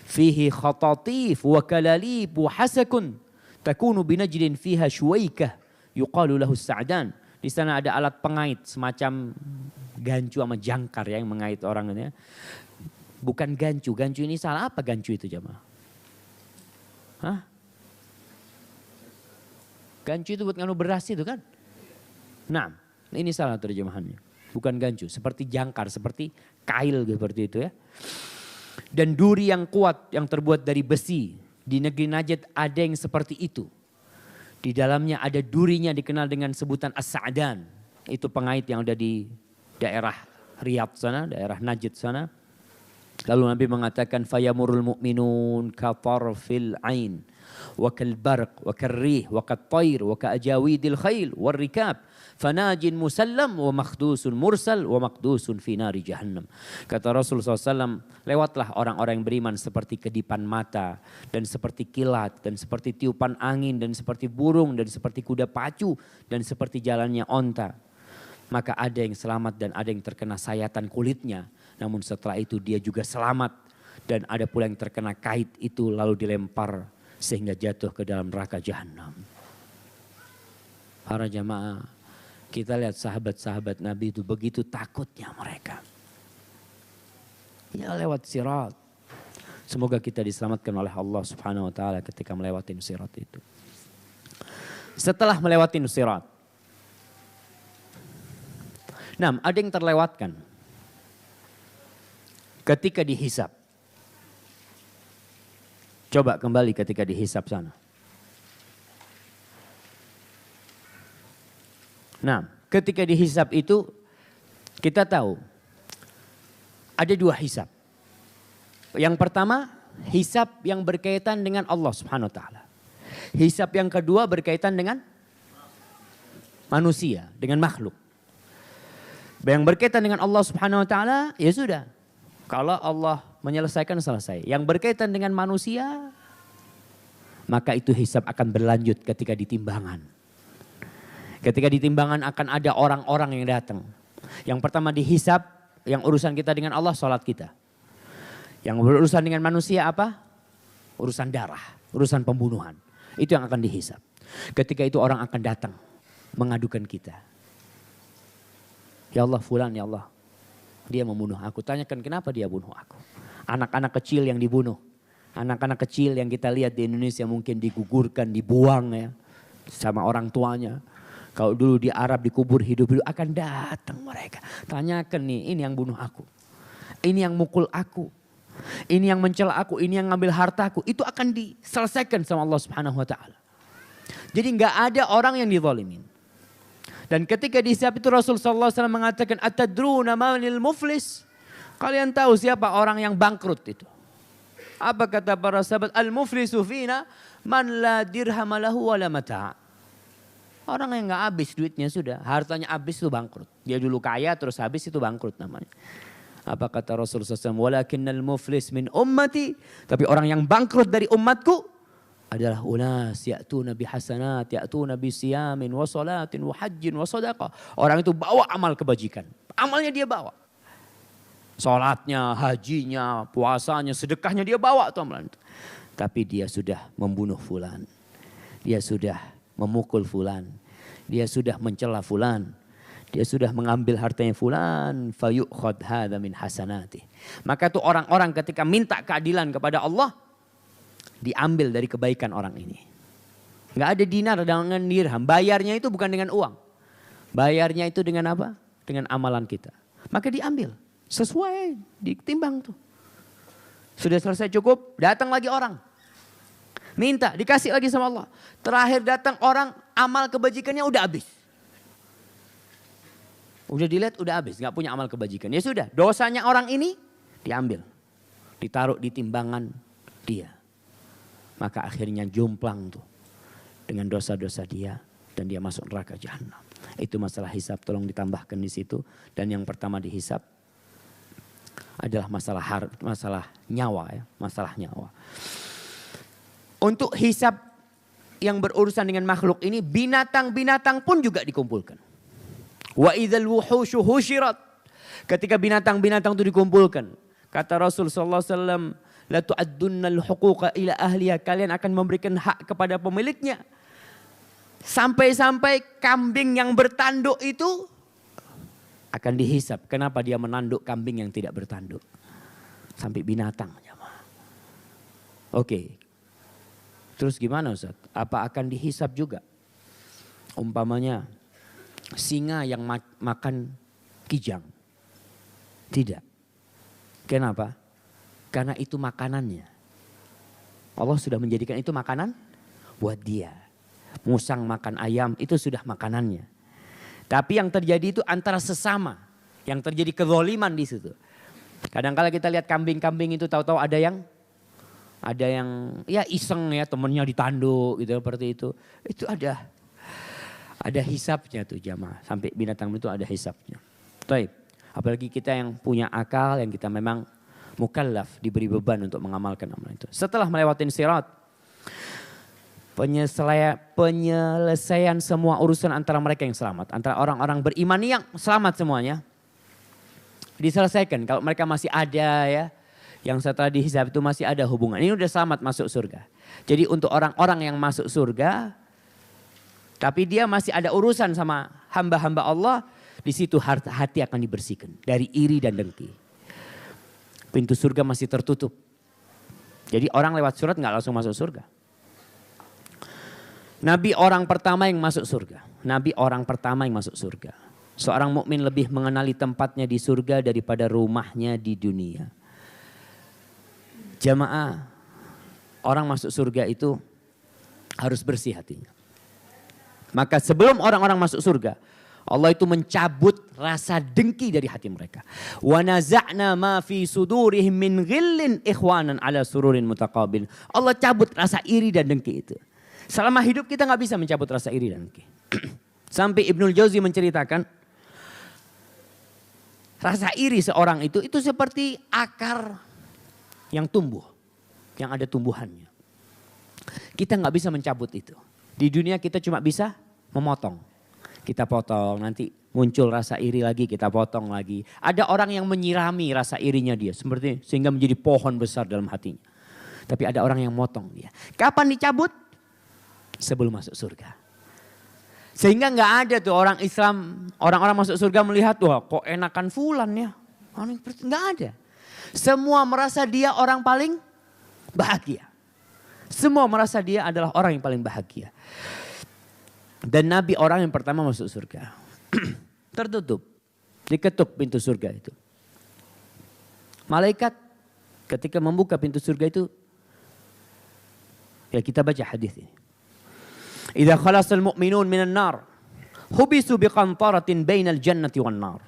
Fihi khatatif wa kalalib wa hasakun takunu binajdin fiha syuwaikah yuqalu lahu sa'dan. Di sana ada alat pengait semacam gancu sama jangkar ya, yang mengait orang ini. Bukan gancu, gancu ini salah apa gancu itu jamaah? Hah? Gancu itu buat nganu beras itu kan? Nah, ini salah terjemahannya. Bukan gancu, seperti jangkar, seperti kail seperti itu ya. Dan duri yang kuat yang terbuat dari besi. Di negeri Najd ada yang seperti itu. Di dalamnya ada durinya dikenal dengan sebutan as-sa'dan. Itu pengait yang ada di daerah Riyadh sana, daerah Najd sana. Lalu Nabi mengatakan fayamurul mu'minun katarfil ain wa kalbarq wa karrih wa kattair wa kaajawidil khail wa rikab fanajin musallam wa makhdusun mursal wa maqdusun fi nari jahannam. Kata Rasulullah SAW, lewatlah orang-orang yang beriman seperti kedipan mata dan seperti kilat dan seperti tiupan angin dan seperti burung dan seperti kuda pacu dan seperti jalannya onta. Maka ada yang selamat dan ada yang terkena sayatan kulitnya. Namun setelah itu dia juga selamat. Dan ada pula yang terkena kait itu lalu dilempar sehingga jatuh ke dalam neraka jahanam. Para jamaah, kita lihat sahabat-sahabat Nabi itu begitu takutnya mereka. Ya lewat sirat. Semoga kita diselamatkan oleh Allah Subhanahu wa taala ketika melewati sirat itu. Setelah melewati sirat. Nah, ada yang terlewatkan ketika dihisab. Coba kembali ketika dihisab sana. Nah, ketika dihisab itu kita tahu ada dua hisab. Yang pertama, hisab yang berkaitan dengan Allah Subhanahu wa taala. Hisab yang kedua berkaitan dengan manusia, dengan makhluk. Yang berkaitan dengan Allah Subhanahu wa taala, ya sudah. Kalau Allah menyelesaikan, selesai. Yang berkaitan dengan manusia, maka itu hisab akan berlanjut ketika di timbangan. Ketika di timbangan akan ada orang-orang yang datang. Yang pertama dihisab, yang urusan kita dengan Allah, sholat kita. Yang berurusan dengan manusia apa? Urusan darah, urusan pembunuhan. Itu yang akan dihisab. Ketika itu orang akan datang mengadukan kita. Ya Allah, fulan ya Allah, dia membunuh aku. Tanyakan kenapa dia bunuh aku. Anak-anak kecil yang dibunuh. Anak-anak kecil yang kita lihat di Indonesia mungkin digugurkan, dibuang ya. Sama orang tuanya. Kalau dulu di Arab dikubur hidup-hidup, akan datang mereka. Tanyakan nih, ini yang bunuh aku. Ini yang mukul aku. Ini yang mencela aku, ini yang ngambil hartaku. Itu akan diselesaikan sama Allah Subhanahu wa taala. Jadi enggak ada orang yang dizalimin. Dan ketika dihisab itu Rasul sallallahu alaihi wasallam mengatakan, "Atadruna manil muflis?" Kalian tahu siapa orang yang bangkrut itu? Apa kata para sahabat? Al-muflisu fina man la dirham lahu wa la mata'. Orang yang nggak habis duitnya sudah, hartanya habis itu bangkrut. Dia dulu kaya terus habis itu bangkrut namanya. Apa kata Rasulullah SAW? Walakinnal muflis min ummati. Tapi orang yang bangkrut dari umatku adalah unas ya'tuna bihasanat, ya'tuna bisiyamin wa salatin wa hajjin wa sadaqah. Orang itu bawa amal kebajikan. Amalnya dia bawa. Salatnya, hajinya, puasanya, sedekahnya dia bawa tuh amalan itu. Tapi dia sudah membunuh fulan. Dia sudah memukul fulan. Dia sudah mencela fulan. Dia sudah mengambil hartanya fulan. Fayu'khad hadha min hasanati. Maka tuh orang-orang ketika minta keadilan kepada Allah, diambil dari kebaikan orang ini. Gak ada dinar dengan dirham. Bayarnya itu bukan dengan uang. Bayarnya itu dengan apa? Dengan amalan kita. Maka diambil. Sesuai, ditimbang tuh. Sudah selesai cukup, datang lagi orang. Minta, dikasih lagi sama Allah. Terakhir datang orang, amal kebajikannya udah habis. Udah dilihat, udah habis. Gak punya amal kebajikan. Ya sudah, dosanya orang ini diambil. Ditaruh di timbangan dia. Maka akhirnya jomplang tuh. Dengan dosa-dosa dia. Dan dia masuk neraka jahanam. Itu masalah hisab, tolong ditambahkan di situ. Dan yang pertama dihisab adalah masalah nyawa ya, masalah nyawa. Untuk hisab yang berurusan dengan makhluk ini, binatang-binatang pun juga dikumpulkan. Wa idzal wuhusyu husyirat. Ketika binatang-binatang itu dikumpulkan, kata Rasul sallallahu alaihi wasallam, la tu'addunnal huquqa ila ahliya, kalian akan memberikan hak kepada pemiliknya. Sampai-sampai kambing yang bertanduk itu akan dihisap. Kenapa dia menanduk kambing yang tidak bertanduk? Sampai binatang. Oke. Terus gimana Ustaz? Apa akan dihisap juga? Umpamanya singa yang makan kijang. Tidak. Kenapa? Karena itu makanannya. Allah sudah menjadikan itu makanan buat dia. Musang makan ayam itu sudah makanannya. Tapi yang terjadi itu antara sesama. Yang terjadi kezaliman di situ. Kadang-kala kita lihat kambing-kambing itu tahu-tahu ada yang ya iseng ya, temennya ditanduk gitu seperti itu. Itu ada hisapnya tuh jamaah. Sampai binatang itu ada hisapnya. Baik. Apalagi kita yang punya akal, yang kita memang mukallaf, diberi beban untuk mengamalkan amalan itu. Setelah melewati sirat, penyelesaian semua urusan antara mereka yang selamat. Antara orang-orang beriman yang selamat semuanya. Diselesaikan. Kalau mereka masih ada ya. Yang setelah dihisab itu masih ada hubungan. Ini udah selamat masuk surga. Jadi untuk orang-orang yang masuk surga. Tapi dia masih ada urusan sama hamba-hamba Allah. Di situ hati akan dibersihkan. Dari iri dan dengki. Pintu surga masih tertutup. Jadi orang lewat surat gak langsung masuk surga. Nabi orang pertama yang masuk surga. Nabi orang pertama yang masuk surga. Seorang mukmin lebih mengenali tempatnya di surga daripada rumahnya di dunia. Jamaah, orang masuk surga itu harus bersih hatinya. Maka sebelum orang-orang masuk surga, Allah itu mencabut rasa dengki dari hati mereka. Wa naza'na ma fi sudurihim min ghillin ikhwanan ala sururin mutaqabil. Allah cabut rasa iri dan dengki itu. Selama hidup kita gak bisa mencabut rasa iri dan dengki. Sampai Ibnul Jauzi menceritakan. Rasa iri seorang itu seperti akar yang tumbuh. Yang ada tumbuhannya. Kita gak bisa mencabut itu. Di dunia kita cuma bisa memotong. Kita potong, nanti muncul rasa iri lagi, kita potong lagi. Ada orang yang menyirami rasa irinya dia. Sehingga menjadi pohon besar dalam hatinya. Tapi ada orang yang motong dia. Kapan dicabut? Sebelum masuk surga. Sehingga gak ada tuh orang Islam, orang-orang masuk surga melihat, wah kok enakan fulan ya. Gak ada. Semua merasa dia orang paling bahagia. Semua merasa dia adalah orang yang paling bahagia. Dan Nabi orang yang pertama masuk surga. Tertutup. Diketuk pintu surga itu. Malaikat ketika membuka pintu surga itu. Ya kita baca hadis ini. Idza khalasal mu'minun minan nar hubisu biqantaratin bainal jannati wan nar.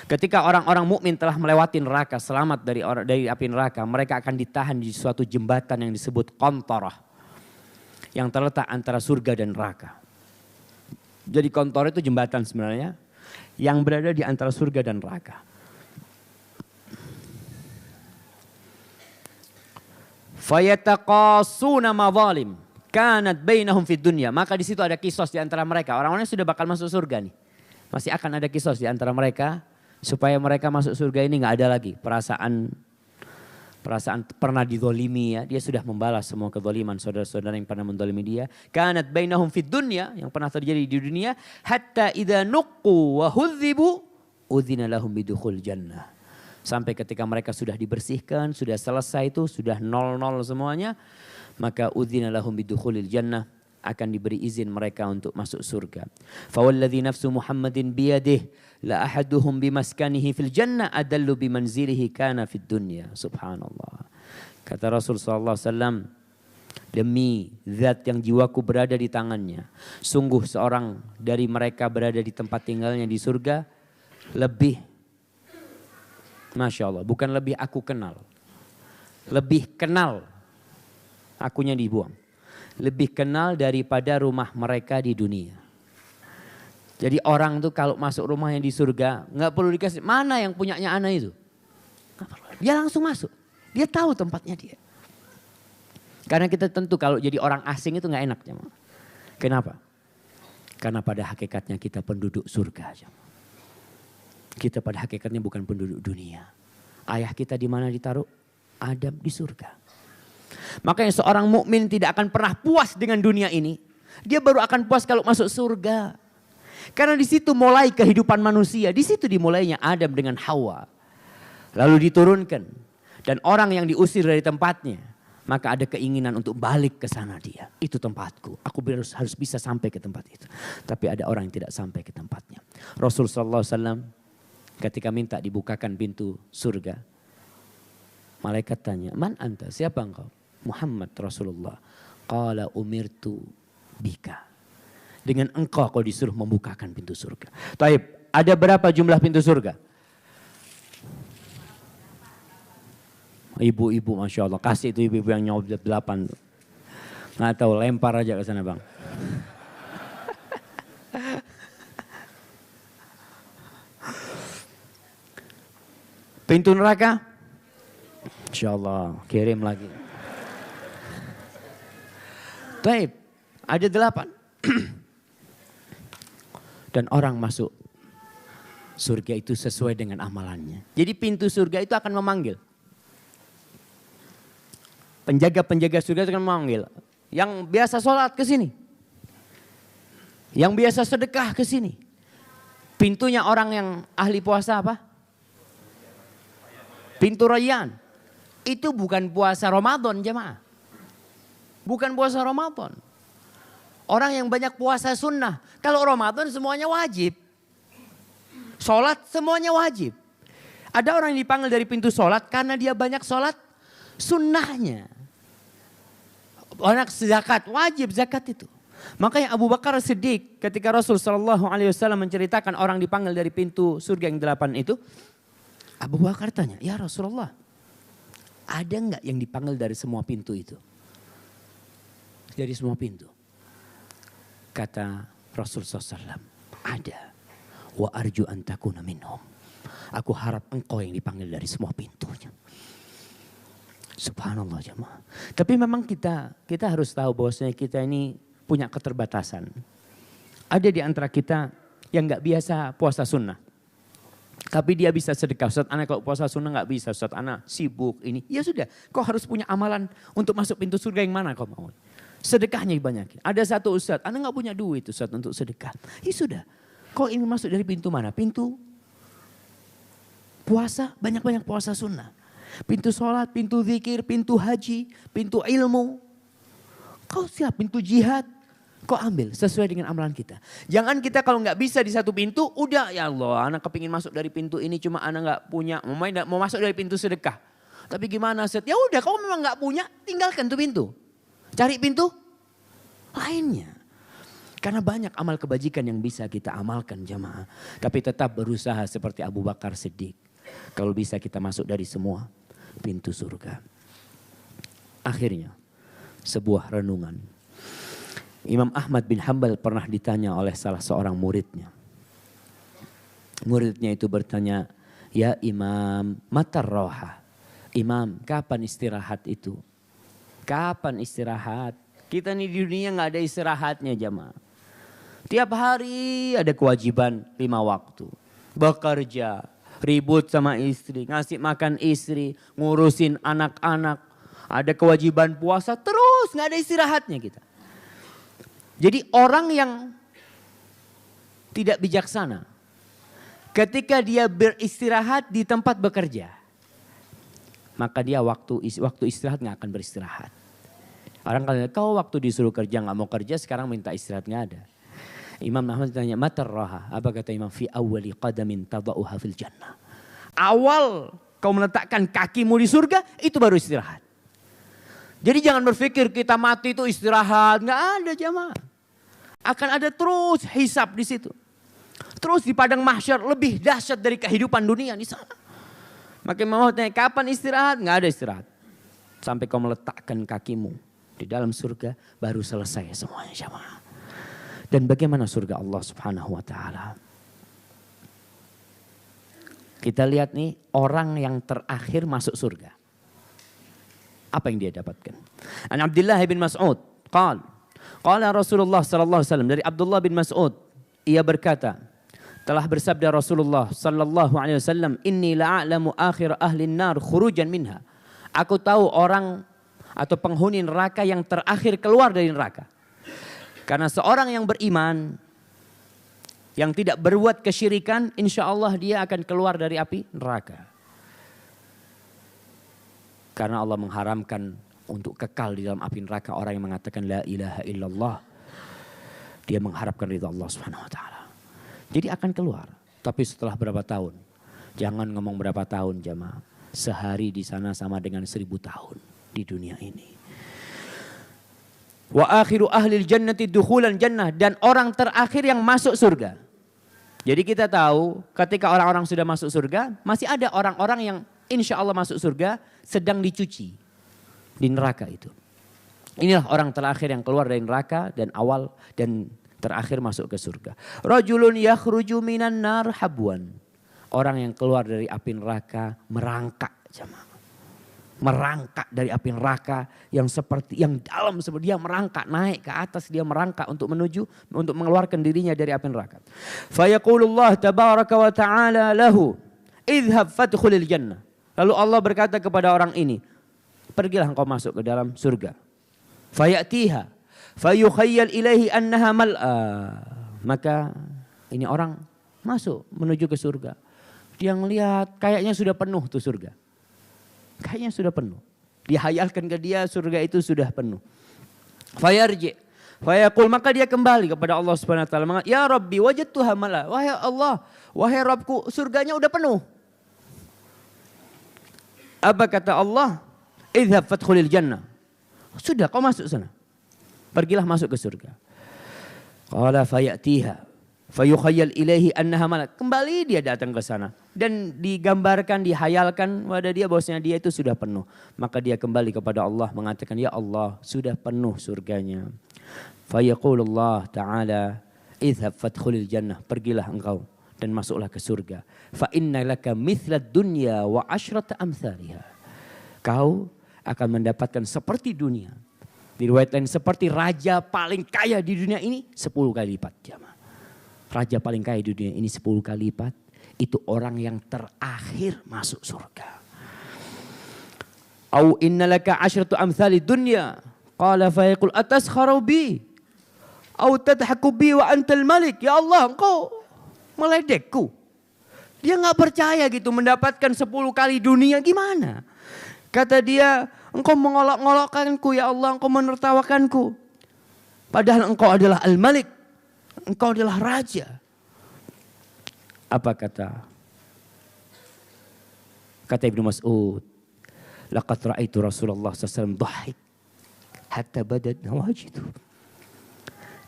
Ketika orang-orang mukmin telah melewati neraka, selamat dari api neraka, mereka akan ditahan di suatu jembatan yang disebut Qantarah, yang terletak antara surga dan neraka. Jadi Qantarah itu jembatan sebenarnya yang berada di antara surga dan neraka. Fayataqasuna mazalim kanat bainahum fid dunya. Maka di situ ada kisos di antara mereka. Orang-orang sudah bakal masuk surga nih. Masih akan ada kisos di antara mereka supaya mereka masuk surga ini nggak ada lagi perasaan pernah dizolimi ya. Dia sudah membalas semua kezaliman saudara-saudara yang pernah menzalimi dia. Kanat bainahum fid dunya, yang pernah terjadi di dunia, hatta idza nuqqu wa hudzibu udzina lahum bidukhul jannah. Sampai ketika mereka sudah dibersihkan, sudah selesai itu, sudah nol-nol semuanya, maka udzina lahum bidukhulil jannah, akan diberi izin mereka untuk masuk surga. Fawalladzi nafsu Muhammadin biyadihi la ahaduhum bimaskanihi fil jannah adallu bimanzilihi kana fid dunya. Subhanallah. Kata Rasul sallallahu alaihi wasallam, demi zat yang jiwaku berada di tangannya, sungguh seorang dari mereka berada di tempat tinggalnya di surga lebih, Masya Allah, bukan lebih aku kenal. Lebih kenal, akunya dibuang. Lebih kenal daripada rumah mereka di dunia. Jadi orang tuh kalau masuk rumahnya di surga, nggak perlu dikasih, mana yang punyanya ana itu. Dia langsung masuk, dia tahu tempatnya dia. Karena kita tentu kalau jadi orang asing itu nggak enak. Kenapa? Karena pada hakikatnya kita penduduk surga. Kita pada hakikatnya bukan penduduk dunia. Ayah kita di mana ditaruh? Adam di surga. Makanya seorang mukmin tidak akan pernah puas dengan dunia ini. Dia baru akan puas kalau masuk surga. Karena di situ mulai kehidupan manusia. Di situ dimulainya Adam dengan Hawa. Lalu diturunkan. Dan orang yang diusir dari tempatnya, maka ada keinginan untuk balik ke sana dia. Itu tempatku. Aku harus bisa sampai ke tempat itu. Tapi ada orang yang tidak sampai ke tempatnya. Rasul sallallahu alaihi wasallam ketika minta dibukakan pintu surga, malaikat tanya, "Man anta? Siapa engkau?" "Muhammad Rasulullah." "Qala umirtu bika." Dengan engkau aku disuruh membukakan pintu surga. Taib, ada berapa jumlah pintu surga? Ibu-ibu Masya Allah, kasih itu ibu-ibu yang nyobot 8 tuh. Nggak tahu, lempar aja ke sana bang. Pintu neraka? Insya Allah, kirim lagi. Taib, ada 8. Dan orang masuk surga itu sesuai dengan amalannya. Jadi pintu surga itu akan memanggil. Penjaga-penjaga surga itu akan memanggil. Yang biasa sholat ke sini. Yang biasa sedekah ke sini. Pintunya orang yang ahli puasa apa? Pintu Rayyan. Itu bukan puasa Ramadan jemaah. Bukan puasa Ramadan. Orang yang banyak puasa sunnah. Kalau Ramadan semuanya wajib. Sholat semuanya wajib. Ada orang yang dipanggil dari pintu sholat karena dia banyak sholat sunnahnya. Anak zakat, wajib zakat itu. Makanya Abu Bakar Siddiq ketika Rasul SAW menceritakan orang dipanggil dari pintu surga yang 8 itu. Abu Bakar tanya, "Ya Rasulullah, ada enggak yang dipanggil dari semua pintu itu?" Dari semua pintu. Kata Rasul SAW, "Ada. Wa arju an takuna minhum." Aku harap engkau yang dipanggil dari semua pintunya. Subhanallah jemaah. Tapi memang kita harus tahu bahwasanya kita ini punya keterbatasan. Ada di antara kita yang nggak biasa puasa sunnah. Tapi dia bisa sedekah. Ustaz anak kalau puasa sunnah nggak bisa. Ustaz anak sibuk ini. Ya sudah, kau harus punya amalan untuk masuk pintu surga yang mana kau mau. Sedekahnya banyakin. Ada satu ustaz, anak nggak punya duit ustaz untuk sedekah. Ya sudah, kau ingin masuk dari pintu mana? Pintu puasa, banyak-banyak puasa sunnah. Pintu sholat, pintu zikir, pintu haji, pintu ilmu. Kau siap, pintu jihad. Kau ambil sesuai dengan amalan kita. Jangan kita kalau nggak bisa di satu pintu, udah ya Allah, anak kepingin masuk dari pintu ini cuma anak nggak punya, mau masuk dari pintu sedekah. Tapi gimana Ustaz? Ya udah, kau memang nggak punya, tinggalkan tuh pintu. Cari pintu lainnya. Karena banyak amal kebajikan yang bisa kita amalkan jamaah. Tapi tetap berusaha seperti Abu Bakar Siddiq. Kalau bisa kita masuk dari semua pintu surga. Akhirnya sebuah renungan. Imam Ahmad bin Hanbal pernah ditanya oleh salah seorang muridnya. Muridnya itu bertanya, ya Imam, matar roha. Imam, kapan istirahat itu? Kapan istirahat? Kita nih di dunia gak ada istirahatnya jamaah. Tiap hari ada kewajiban 5 waktu. Bekerja, ribut sama istri, ngasih makan istri, ngurusin anak-anak. Ada kewajiban puasa terus, gak ada istirahatnya kita. Jadi orang yang tidak bijaksana, ketika dia beristirahat di tempat bekerja, maka dia waktu istirahat gak akan beristirahat. Orang kalau kau waktu disuruh kerja gak mau kerja, sekarang minta istirahat gak ada. Imam Ahmad ditanya, matar roha. Apa kata Imam? Fi awali qadamin tada'uha fil jannah. Awal kau meletakkan kakimu di surga, itu baru istirahat. Jadi jangan berpikir kita mati itu istirahat. Nggak ada jamaah. Akan ada terus hisab di situ. Terus di padang mahsyar lebih dahsyat dari kehidupan dunia di sana. Maka Imam Ahmad tanya, kapan istirahat? Nggak ada istirahat. Sampai kau meletakkan kakimu di dalam surga, baru selesai semuanya jamaah. Dan bagaimana surga Allah Subhanahu wa taala? Kita lihat nih orang yang terakhir masuk surga. Apa yang dia dapatkan? An Abdullah bin Mas'ud qala Rasulullah sallallahu alaihi wasallam, dari Abdullah bin Mas'ud, ia berkata, telah bersabda Rasulullah sallallahu alaihi wasallam, inni la'alamu akhir ahli an-nar khurujan minha. Aku tahu orang atau penghuni neraka yang terakhir keluar dari neraka. Karena seorang yang beriman, yang tidak berbuat kesyirikan, insya Allah dia akan keluar dari api neraka. Karena Allah mengharamkan untuk kekal di dalam api neraka orang yang mengatakan la ilaha illallah. Dia mengharapkan ridha Allah Subhanahu wa taala. Jadi akan keluar. Tapi setelah berapa tahun? Jangan ngomong berapa tahun jamaah. Sehari di sana sama dengan 1000 tahun di dunia ini. Wa akhiru ahlil jannati dukhulan jannah, dan orang terakhir yang masuk surga. Jadi kita tahu ketika orang-orang sudah masuk surga, masih ada orang-orang yang insya Allah masuk surga sedang dicuci di neraka itu. Inilah orang terakhir yang keluar dari neraka dan awal dan terakhir masuk ke surga. Rajulun yakhruju minan nar habwan. Orang yang keluar dari api neraka merangkak jemaah. Merangkak dari api neraka yang seperti yang dalam, seperti dia merangkak naik ke atas, dia merangkak untuk mengeluarkan dirinya dari api neraka. Fayaqulullah tabaraka wa ta'ala lahu idhab fadkhulil jannah. Lalu Allah berkata kepada orang ini, pergilah engkau masuk ke dalam surga. Fayatiha fayukhayyal ilaihi annaha mal'a. Maka ini orang masuk menuju ke surga. Dia ngelihat kayaknya sudah penuh tuh surga. Kayaknya sudah penuh. Dihayalkan ke dia surga itu sudah penuh. Fayarji, fayaqul, maka dia kembali kepada Allah Subhanahu wa taala. Ya Rabbi wajadtuha mala. Wahai Allah, wahai Rabbku, surganya udah penuh. Apa kata Allah? Idhab fadkhulil jannah. Sudah kau masuk sana. Pergilah masuk ke surga. Qala fayatiha fayukhayyal ilaihi annaha malak. Kembali dia datang ke sana dan digambarkan, dihayalkan pada dia bahwasanya dia itu sudah penuh. Maka dia kembali kepada Allah mengatakan, ya Allah, sudah penuh surganya. Fayaqulullah ta'ala idhab fadkhulil jannah. Pergilah engkau dan masuklah ke surga. Fa inna laka mithlad dunya wa asyrata amthaliha. Kau akan mendapatkan seperti dunia. Di riwayat lain seperti raja paling kaya di dunia ini 10 kali lipat jamaah. Raja paling kaya di dunia ini 10 kali lipat. Itu orang yang terakhir masuk surga. Au innalaka asyratu amthali dunya. Qala fayaqul ataskharu bi. Au tadhaku bi wa antal malik. Ya Allah, engkau meledekku. Dia gak percaya gitu mendapatkan 10 kali dunia, gimana? Kata dia, engkau mengolok-ngolokkanku ya Allah, engkau menertawakanku. Padahal engkau adalah al-malik. Engkau adalah raja. Apa kata Ibnu Mas'ud, laqad ra'aitu Rasulullah sallallahu alaihi wasallam dhahik hatta badat nawajidu.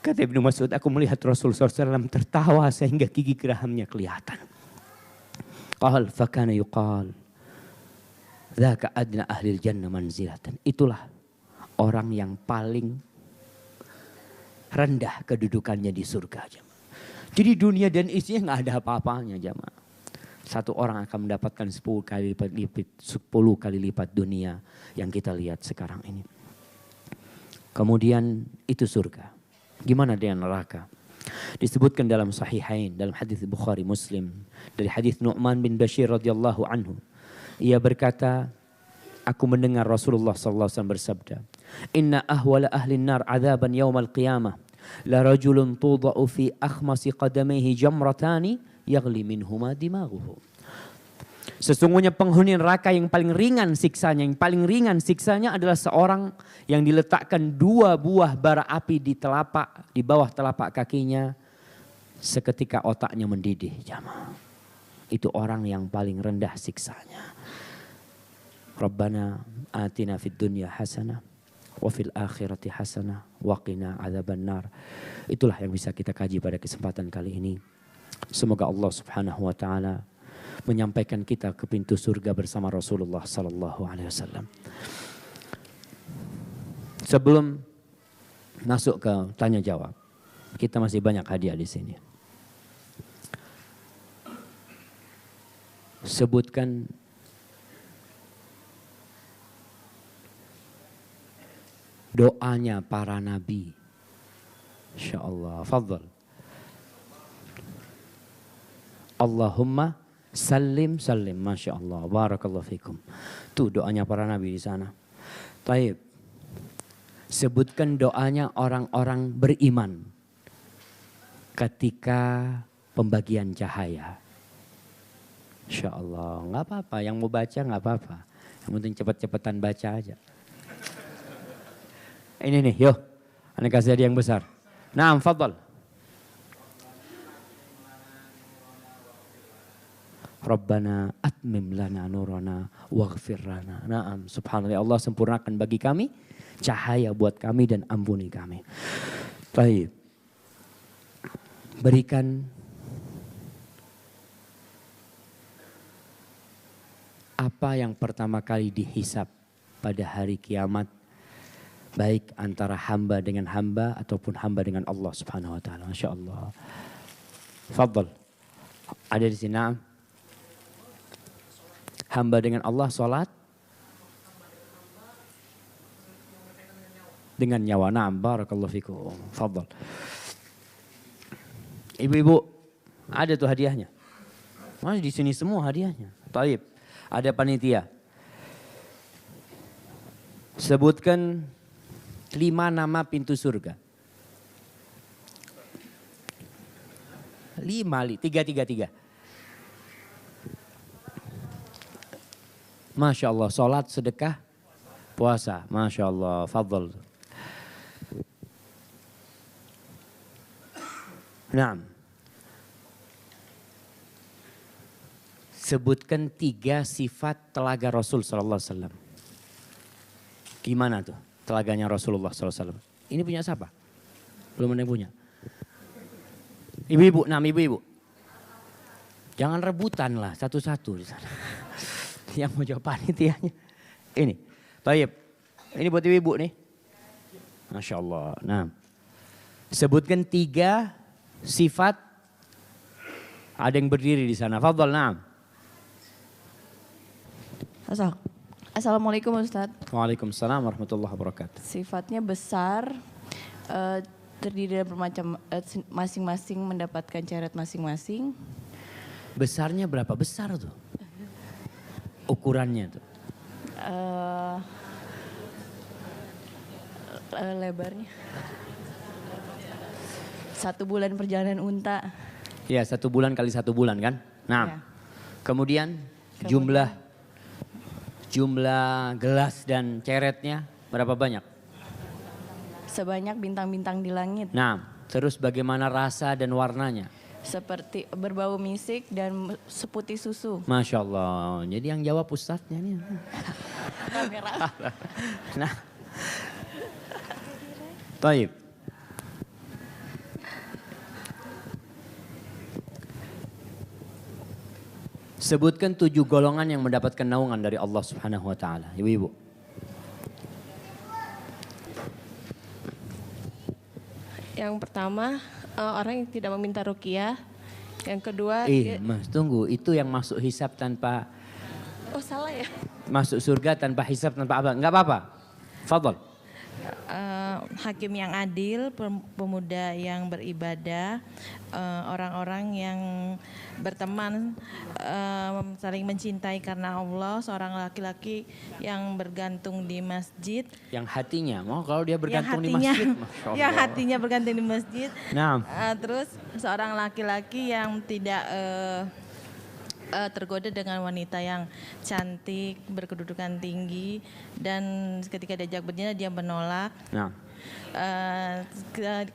Kata Ibnu Mas'ud, aku melihat Rasulullah SAW tertawa sehingga gigi gerahamnya kelihatan. Qal fakana yuqal dzaka adna ahlil jannah manzilatan. Itulah orang yang paling rendah kedudukannya di surga, jemaah. Jadi dunia dan isinya nggak ada apa-apanya, jemaah. Satu orang akan mendapatkan 10 kali lipat dunia yang kita lihat sekarang ini. Kemudian itu surga. Gimana dengan neraka? Disebutkan dalam Sahihain, dalam hadis Bukhari Muslim, dari hadis Nu'man bin Bashir radhiyallahu anhu. Ia berkata, aku mendengar Rasulullah sallallahu alaihi wasallam bersabda, "Inna ahwala ahli an-nar 'adzaban yaumal qiyamah la rajulun tuda'u fi akhmasi qadamaihi jamratani yaghli minhuma dimaghuhu." Sesungguhnya penghuni neraka yang paling ringan siksanya adalah seorang yang diletakkan 2 buah bara api di bawah telapak kakinya, seketika otaknya mendidih, jamaah. Itu orang yang paling rendah siksanya. Rabbana atina fid dunya hasanah wa fil akhirati hasanah wa qina adzabannar. Itulah yang bisa kita kaji pada kesempatan kali ini. Semoga Allah Subhanahu wa taala menyampaikan kita ke pintu surga bersama Rasulullah sallallahu alaihi wasallam. Sebelum masuk ke tanya jawab, kita masih banyak hadiah di sini. Sebutkan doanya para nabi. Insyaallah, fadhal. Allahumma salim salim, masya Allah, barakallahu fikum. Tuh doanya para nabi di sana. Taib. Sebutkan doanya orang-orang beriman ketika pembagian cahaya. Insya Allah, nggak apa-apa. Yang mau baca nggak apa-apa. Yang penting cepat-cepatan baca aja. Ini nih, yuk. Ane kasih hadiah yang besar. Naam, fadhal. Rabbana atmim lana nurana waghfir lana. Naam, subhanallah, Allah sempurnakan bagi kami cahaya buat kami dan ampuni kami. Baik. Berikan apa yang pertama kali dihisab pada hari kiamat, baik antara hamba dengan hamba ataupun hamba dengan Allah Subhanahu wa taala. Masyaallah. Fadhal. Ada di sini. Naam. Hamba dengan Allah salat dengan nyawa. Naam, barakallahu fikum. Fadhal. Ibu-ibu, ada tuh hadiahnya. Masih di sini semua hadiahnya. Taib. Ada panitia. Sebutkan 5 nama pintu surga. 3. Masya Allah, sholat, sedekah, puasa. Masya Allah, fadhal. Naam. Sebutkan 3 sifat telaga Rasul sallallahu alaihi wasallam. Gimana tuh telaganya Rasulullah sallallahu alaihi wasallam? Ini punya siapa? Belum ada yang punya. Ibu-ibu, naam ibu-ibu. Jangan rebutan lah, satu-satu di sana. Yang mau jawab panitianya. Ini. Taib. Ini buat ibu-ibu nih. Masya Allah. Nah. Sebutkan 3 sifat. Ada yang berdiri di sana. Fadhal, naam. Assalamualaikum Ustadz. Waalaikumsalam warahmatullahi wabarakatuh. Sifatnya besar, terdiri dari bermacam, masing-masing mendapatkan ceret masing-masing. Besarnya berapa besar tuh? Ukurannya tuh? Lebarnya 1 bulan perjalanan unta. Ya, 1 bulan kali 1 bulan kan? Nah, Ya. Kemudian jumlah gelas dan ceretnya berapa banyak? Sebanyak bintang-bintang di langit. Nah, terus bagaimana rasa dan warnanya? Seperti berbau misik dan seputih susu. Masya Allah. Jadi yang jawab ustadznya nih. Nah. Taib. Sebutkan 7 golongan yang mendapatkan naungan dari Allah Subhanahu wa taala. Ibu-ibu. Yang pertama, orang yang tidak meminta ruqyah. Yang kedua, Mas tunggu, itu yang masuk hisab tanpa oh salah ya. masuk surga tanpa hisab tanpa apa? Enggak apa-apa. Fadhal. Hakim yang adil, pemuda yang beribadah, orang-orang yang berteman, saling mencintai karena Allah, seorang laki-laki yang bergantung di masjid. Yang hatinya, mau kalau dia bergantung di masjid. Masya Allah. Yang hatinya bergantung di masjid. Nah. Terus seorang laki-laki yang tidak tergoda dengan wanita yang cantik, berkedudukan tinggi, dan ketika diajak berzina dia menolak. Nah.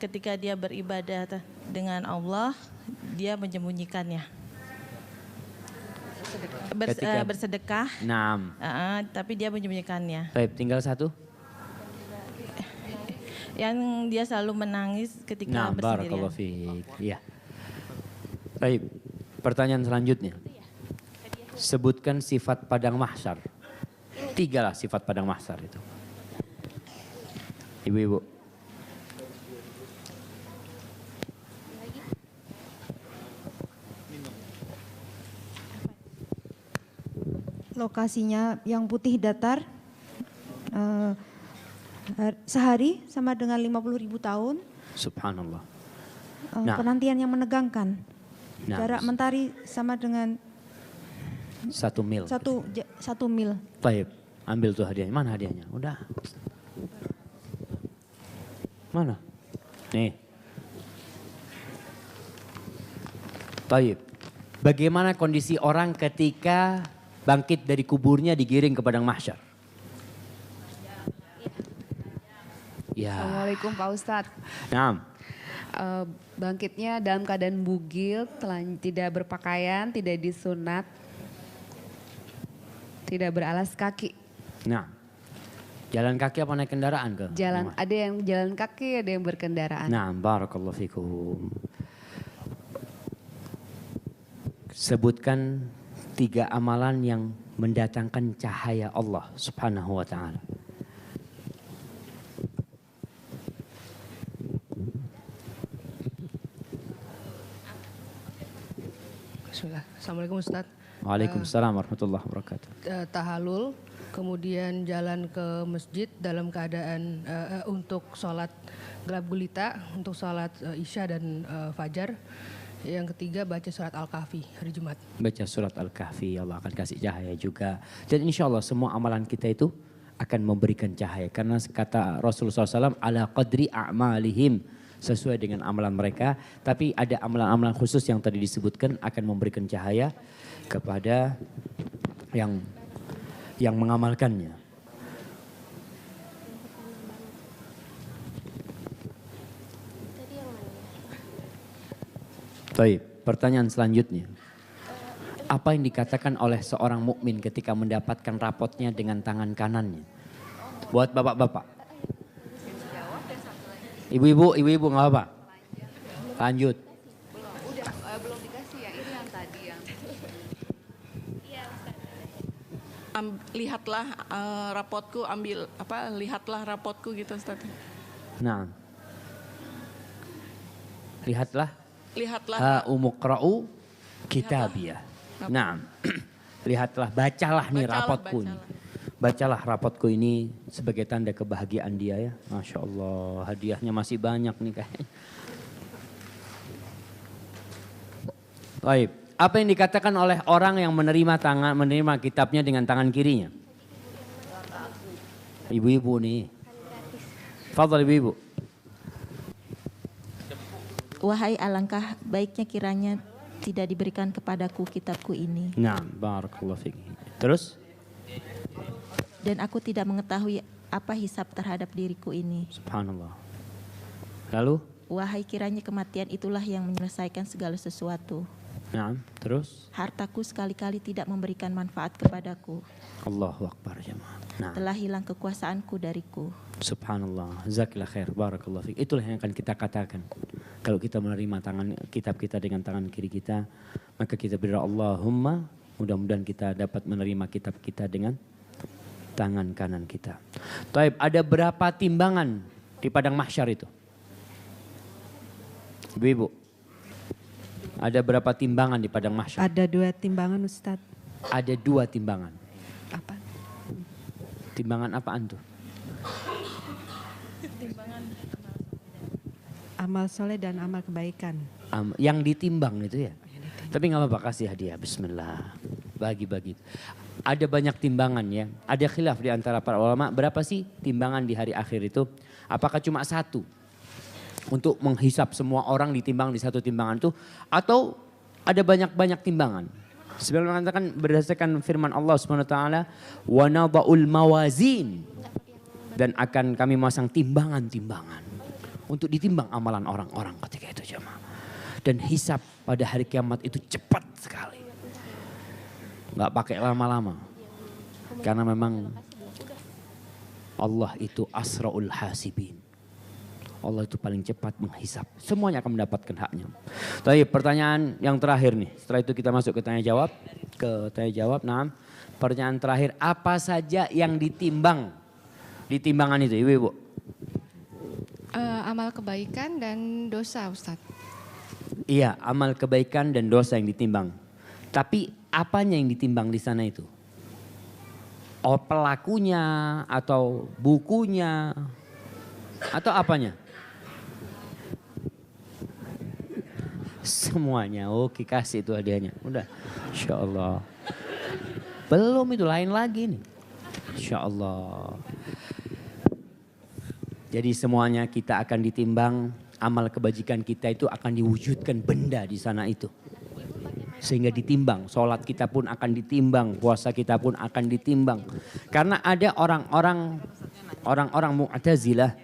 Ketika dia beribadah dengan Allah, dia menyembunyikannya. Bersedekah. Nah. Tapi dia menyembunyikannya. Baik, tinggal satu. Yang dia selalu menangis ketika bersendirian. Barakallahu fiik. Iya. Baik, pertanyaan selanjutnya. Sebutkan sifat padang mahsyar. 3 lah sifat padang mahsyar itu. Ibu-ibu. Lokasinya yang putih datar, sehari sama dengan 50.000 tahun. Subhanallah. Penantian yang menegangkan. Nah. Jarak mentari sama dengan 1 mil. 1 mil. Baik, ambil tuh hadiahnya. Mana hadiahnya? Udah. Mana? Nih. Baik. Bagaimana kondisi orang ketika bangkit dari kuburnya digiring ke padang mahsyar? Ya. Assalamualaikum Pak Ustadz. Nah. Bangkitnya dalam keadaan bugil, tidak berpakaian, tidak disunat, tidak beralas kaki. Nah, jalan kaki apa naik kendaraan ke? Ada yang jalan kaki, ada yang berkendaraan. Nah, barakallahu fikum. Sebutkan 3 amalan yang mendatangkan cahaya Allah Subhanahu wa taala. Bismillah. Assalamualaikum Ustaz. Waalaikumsalam warahmatullahi wabarakatuh. Tahalul, kemudian jalan ke masjid dalam keadaan untuk sholat gelap gulita, untuk sholat isya dan fajar. Yang ketiga baca surat Al-Kahfi hari Jumat. Baca surat Al-Kahfi, Allah akan kasih cahaya juga. Dan insya Allah semua amalan kita itu akan memberikan cahaya. Karena kata Rasulullah SAW, ala qadri a'malihim. Sesuai dengan amalan mereka. Tapi ada amalan-amalan khusus yang tadi disebutkan akan memberikan cahaya kepada yang mengamalkannya. Baik, pertanyaan selanjutnya. Apa yang dikatakan oleh seorang mukmin ketika mendapatkan rapotnya dengan tangan kanannya? Buat bapak-bapak. Ibu-ibu nggak apa-apa. Lanjut. Belum dikasih ya, ini yang tadi yang. Lihatlah rapotku, lihatlah rapotku gitu Ustaz. Nah. Lihatlah. Umuqra'u kitabiyah. Nah. Lihatlah, bacalah nih rapotku ini. Bacalah rapotku ini sebagai tanda kebahagiaan dia ya. Masya Allah, hadiahnya masih banyak nih kayaknya. Baik, apa yang dikatakan oleh orang yang menerima kitabnya dengan tangan kirinya? Ibu-ibu nih. Fadhal ibu-ibu. Wahai alangkah baiknya kiranya tidak diberikan kepadaku kitabku ini. Nah, barakallahu fiik. Terus? Dan aku tidak mengetahui apa hisab terhadap diriku ini. Subhanallah. Lalu? Wahai kiranya kematian itulah yang menyelesaikan segala sesuatu. Nah, terus? Hartaku sekali-kali tidak memberikan manfaat kepadaku. Allahu Akbar jemaah. Nah. Telah hilang kekuasaanku dariku. Subhanallah. Jazakallah khair. Barakallahu fiik. Itulah yang akan kita katakan. Kalau kita menerima kitab kita dengan tangan kiri kita, maka kita berdoa Allahumma Mudah-mudahan kita dapat menerima kitab kita dengan tangan kanan kita. Taib, ada berapa timbangan di padang mahsyar itu? Ibu-ibu, ada berapa timbangan di padang mahsyar? Ada 2 timbangan Ustadz. Ada 2 timbangan. Apa? Timbangan apaan tuh? Amal soleh dan amal kebaikan. Yang ditimbang itu ya. Tapi nggak apa-apa, kasih hadiah. Bismillah. Bagi-bagi. Ada banyak timbangan ya. Ada khilaf di antara para ulama. Berapa sih timbangan di hari akhir itu? Apakah cuma 1? Untuk menghisap semua orang ditimbang di 1 timbangan itu. Atau ada banyak-banyak timbangan. Sebenarnya mengatakan berdasarkan firman Allah SWT. Wa nada'ul mawazin. Dan akan kami masang timbangan-timbangan. Untuk ditimbang amalan orang-orang ketika itu jemaah. Dan hisap pada hari kiamat itu cepat sekali. Nggak pakai lama-lama. Karena memang Allah itu asra'ul hasibin. Allah itu paling cepat menghisap. Semuanya akan mendapatkan haknya. Tapi pertanyaan yang terakhir nih. Setelah itu kita masuk ke tanya jawab. Nah, pertanyaan terakhir. Apa saja yang ditimbang di timbangan itu ibu-ibu? Amal kebaikan dan dosa, Ustadz. Iya, amal kebaikan dan dosa yang ditimbang. Tapi apanya yang ditimbang di sana itu? Oh, pelakunya atau bukunya atau apanya? Semuanya. Oke, kasih itu hadiahnya. Udah. Insya Allah. Belum, itu lain lagi nih. Insya Allah. Jadi semuanya kita akan ditimbang. Amal kebajikan kita itu akan diwujudkan benda di sana itu. Sehingga ditimbang. Sholat kita pun akan ditimbang. Puasa kita pun akan ditimbang. Karena ada orang-orang Mu'tazilah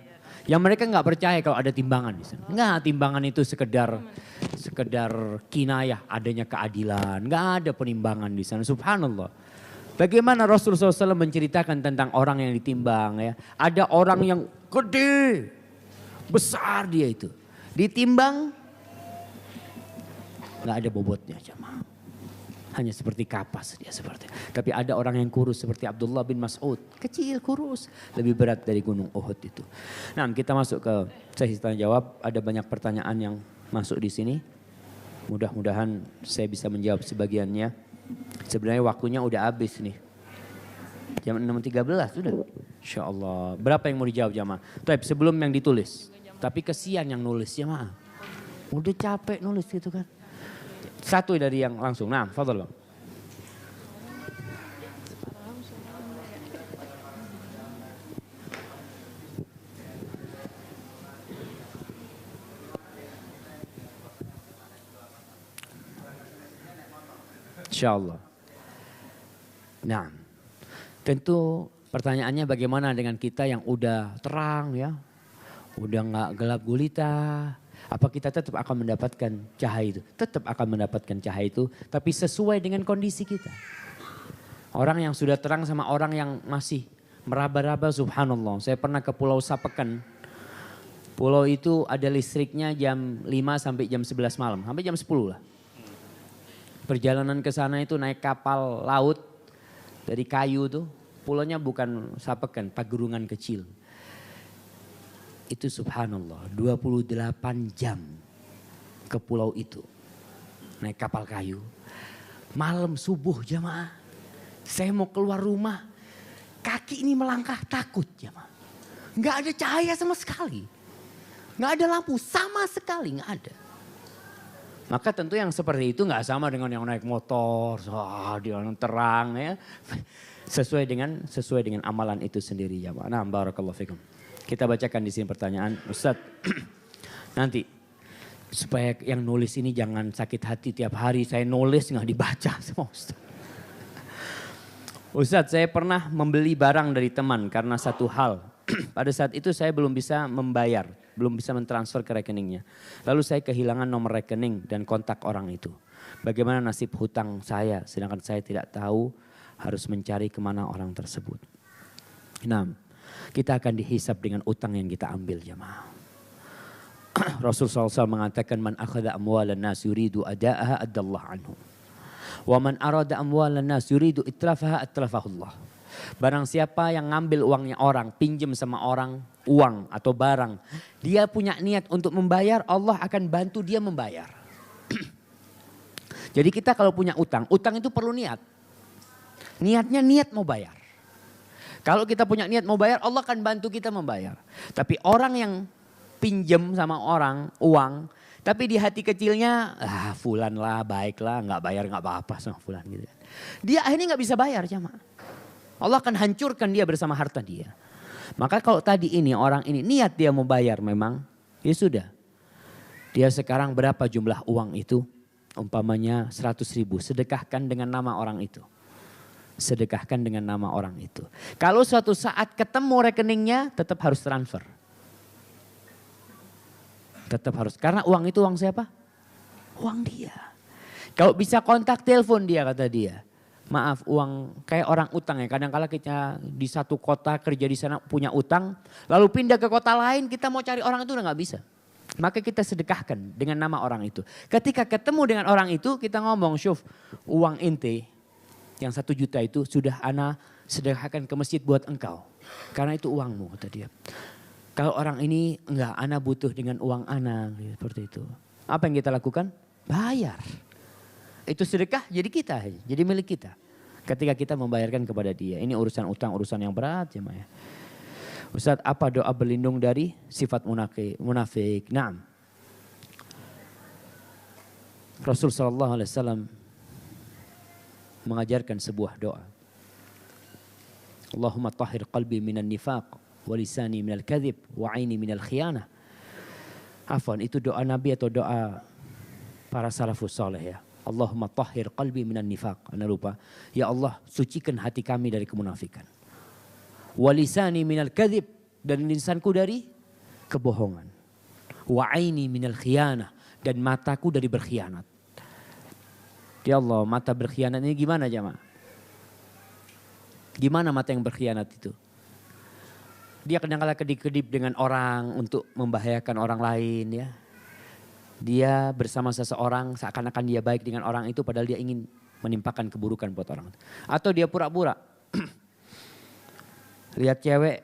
yang mereka nggak percaya kalau ada timbangan di sana. Nggak, timbangan itu sekedar kinayah adanya keadilan. Nggak ada penimbangan di sana. Subhanallah. Bagaimana Rasulullah SAW menceritakan tentang orang yang ditimbang ya. Ada orang yang gede. Besar dia itu. Ditimbang. Gak ada bobotnya jemaah. Hanya seperti kapas dia seperti. Tapi ada orang yang kurus seperti Abdullah bin Mas'ud. Kecil kurus. Lebih berat dari gunung Uhud itu. Nah, kita masuk ke sesi tanya jawab. Ada banyak pertanyaan yang masuk di sini. Mudah-mudahan saya bisa menjawab sebagiannya. Sebenarnya waktunya udah habis nih. Jam 6.13 sudah. Insya Allah. Berapa yang mau dijawab jamaah? Tapi sebelum yang ditulis. Tapi kesian yang nulis jamaah. Udah capek nulis gitu kan. Satu dari yang langsung. Nah, fadhal bang. Insyaallah. Nah, tentu pertanyaannya bagaimana dengan kita yang udah terang ya. Udah nggak gelap gulita. Apa kita tetap akan mendapatkan cahaya itu? Tetap akan mendapatkan cahaya itu. Tapi sesuai dengan kondisi kita. Orang yang sudah terang sama orang yang masih meraba-raba, subhanallah. Saya pernah ke Pulau Sapeken. Pulau itu ada listriknya jam 5 sampai jam 11 malam. Sampai jam 10 lah. Perjalanan ke sana itu naik kapal laut dari kayu tuh. Pulaunya bukan Sapeken, Pagerungan kecil. Itu subhanallah 28 jam ke pulau itu. Naik kapal kayu. Malam subuh jamaah. Saya mau keluar rumah. Kaki ini melangkah takut jamaah. Nggak ada cahaya sama sekali. Nggak ada lampu sama sekali nggak ada. Maka tentu yang seperti itu nggak sama dengan yang naik motor. Dia orang terang ya. Sesuai dengan amalan itu sendiri jamaah. Nah, barakallahu fikum. Kita bacakan di sini pertanyaan, Ustadz. Nanti supaya yang nulis ini jangan sakit hati tiap hari saya nulis nggak dibaca sama Ustadz. Ustadz, saya pernah membeli barang dari teman karena satu hal. Pada saat itu saya belum bisa membayar, belum bisa mentransfer ke rekeningnya. Lalu saya kehilangan nomor rekening dan kontak orang itu. Bagaimana nasib hutang saya sedangkan saya tidak tahu harus mencari kemana orang tersebut. Nah, kita akan dihisap dengan utang yang kita ambil jemaah. Rasul SAW mengatakan man akhadha amwalan nas yuridu ada'aha adallah anhu. Wa man arada amwalan nas yuridu itrafaha atrafahullah. Barang siapa yang ngambil uangnya orang, pinjam sama orang uang atau barang, dia punya niat untuk membayar, Allah akan bantu dia membayar. Jadi kita kalau punya utang, utang itu perlu niat. Niatnya niat mau bayar. Kalau kita punya niat mau bayar, Allah akan bantu kita membayar. Tapi orang yang pinjam sama orang uang, tapi di hati kecilnya, fulan lah, baiklah, nggak bayar nggak apa-apa sama fulan gitu. Dia akhirnya nggak bisa bayar jamaah. Allah akan hancurkan dia bersama harta dia. Maka kalau tadi ini orang ini niat dia mau bayar memang, ya sudah. Dia sekarang berapa jumlah uang itu? Umpamanya 100.000, sedekahkan dengan nama orang itu. Sedekahkan dengan nama orang itu. Kalau suatu saat ketemu rekeningnya, tetap harus transfer. Tetap harus, karena uang itu uang siapa? Uang dia. Kalau bisa kontak telepon dia kata dia. Maaf, uang kayak orang utang ya. Kadang-kala kita di satu kota kerja di sana punya utang. Lalu pindah ke kota lain, kita mau cari orang itu udah gak bisa. Maka kita sedekahkan dengan nama orang itu. Ketika ketemu dengan orang itu kita ngomong, Syuf, uang inti yang 1 juta itu sudah ana sedekahkan ke masjid buat engkau. Karena itu uangmu kata dia. Kalau orang ini enggak, ana butuh dengan uang ana. Seperti itu. Apa yang kita lakukan? Bayar. Itu sedekah jadi kita, jadi milik kita. Ketika kita membayarkan kepada dia. Ini urusan utang, urusan yang berat ya Maya. Ustaz, apa doa berlindung dari sifat munafik? Naam. Rasul SAW mengajarkan sebuah doa. Allahumma tahhir qalbi minan nifaq, wa lisani minal kadhib, wa aini minal khiyanah. Afwan, itu doa Nabi atau doa para salafus saleh ya. Allahumma tahhir qalbi minan nifaq. Anda lupa. Ya Allah, sucikan hati kami dari kemunafikan. Walisani minal kadhib, dan lisanku dari kebohongan. Wa aini minal khiyanah, dan mataku dari berkhianat. Ya Allah, mata berkhianat ini gimana jamaah? Gimana mata yang berkhianat itu? Dia kadang-kala kedip-kedip dengan orang untuk membahayakan orang lain ya. Dia bersama seseorang seakan-akan dia baik dengan orang itu padahal dia ingin menimpakan keburukan buat orang. Atau dia pura-pura. Lihat cewek,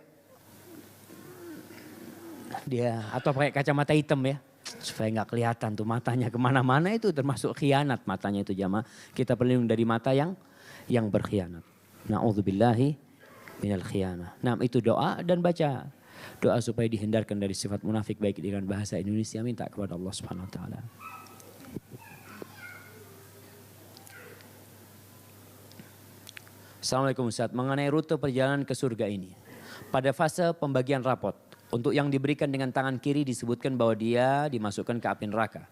dia atau pakai kacamata hitam ya, supaya nggak kelihatan tuh matanya kemana-mana, itu termasuk khianat matanya itu jamaah. Kita berlindung dari mata yang berkhianat. Na'udzubillahi minal khianah. Nah itu doa, dan baca doa supaya dihindarkan dari sifat munafik baik dengan bahasa Indonesia, minta kepada Allah Subhanahu Wa Taala. Assalamualaikum Ustaz, mengenai rute perjalanan ke surga ini. Pada fase pembagian rapot, untuk yang diberikan dengan tangan kiri disebutkan bahwa dia dimasukkan ke api neraka.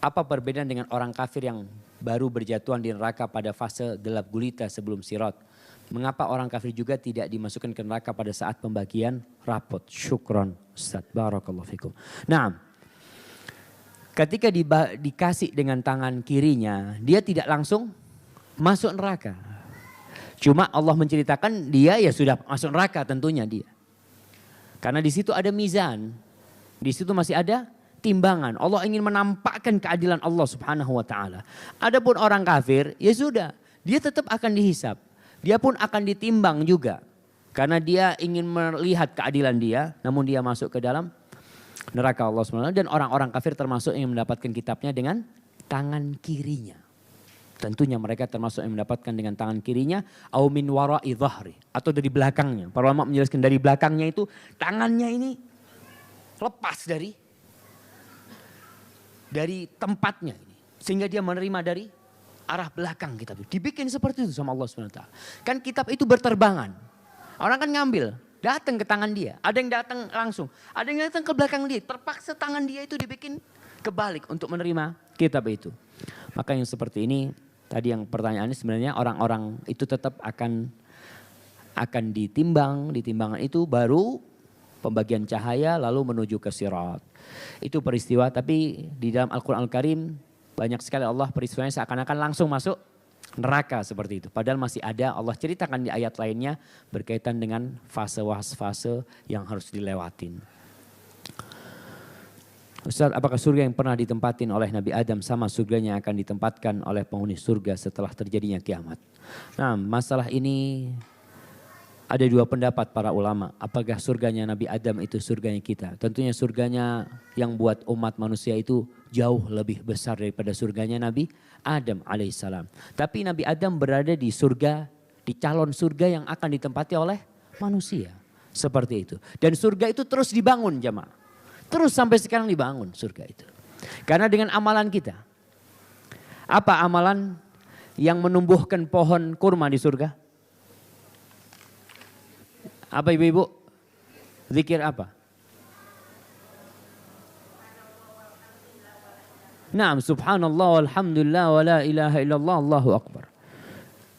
Apa perbedaan dengan orang kafir yang baru berjatuhan di neraka pada fase gelap gulita sebelum sirat? Mengapa orang kafir juga tidak dimasukkan ke neraka pada saat pembagian rapot? Syukron Ustaz, barakallahu fikum. Nah, ketika dikasih dengan tangan kirinya, dia tidak langsung masuk neraka. Cuma Allah menceritakan dia ya sudah masuk neraka tentunya dia. Karena di situ ada mizan. Di situ masih ada timbangan. Allah ingin menampakkan keadilan Allah Subhanahu wa taala. Adapun orang kafir ya sudah, dia tetap akan dihisap. Dia pun akan ditimbang juga. Karena dia ingin melihat keadilan dia, namun dia masuk ke dalam neraka Allah Subhanahu wa taala. Dan orang-orang kafir termasuk yang mendapatkan kitabnya dengan tangan kirinya. Tentunya mereka termasuk yang mendapatkan dengan tangan kirinya au min wara'i dhahri, atau dari belakangnya. Para ulama menjelaskan dari belakangnya itu tangannya ini lepas dari tempatnya ini, sehingga dia menerima dari arah belakang kitab itu. Dibikin seperti itu sama Allah SWT. Kan kitab itu berterbangan. Orang kan ngambil, datang ke tangan dia. Ada yang datang langsung, ada yang datang ke belakang dia. Terpaksa tangan dia itu dibikin kebalik untuk menerima kitab itu. Maka yang seperti ini, tadi yang pertanyaannya sebenarnya orang-orang itu tetap akan ditimbang. Di timbangan itu baru pembagian cahaya lalu menuju ke sirat. Itu peristiwa, tapi di dalam Al-Quran Al-Karim banyak sekali Allah peristiwanya seakan-akan langsung masuk neraka seperti itu. Padahal masih ada, Allah ceritakan di ayat lainnya berkaitan dengan fase-fase yang harus dilewatin. Ustaz, apakah surga yang pernah ditempatin oleh Nabi Adam sama surganya yang akan ditempatkan oleh penghuni surga setelah terjadinya kiamat? Nah, masalah ini ada dua pendapat para ulama. Apakah surganya Nabi Adam itu surganya kita? Tentunya surganya yang buat umat manusia itu jauh lebih besar daripada surganya Nabi Adam alaihissalam. Tapi Nabi Adam berada di surga, di calon surga yang akan ditempati oleh manusia. Seperti itu. Dan surga itu terus dibangun jamaah. Terus sampai sekarang dibangun surga itu. Karena dengan amalan kita. Apa amalan yang menumbuhkan pohon kurma di surga? Apa ibu-ibu? Zikir apa? Naam, subhanallah walhamdulillah wa la ilaha illallah Allahu akbar.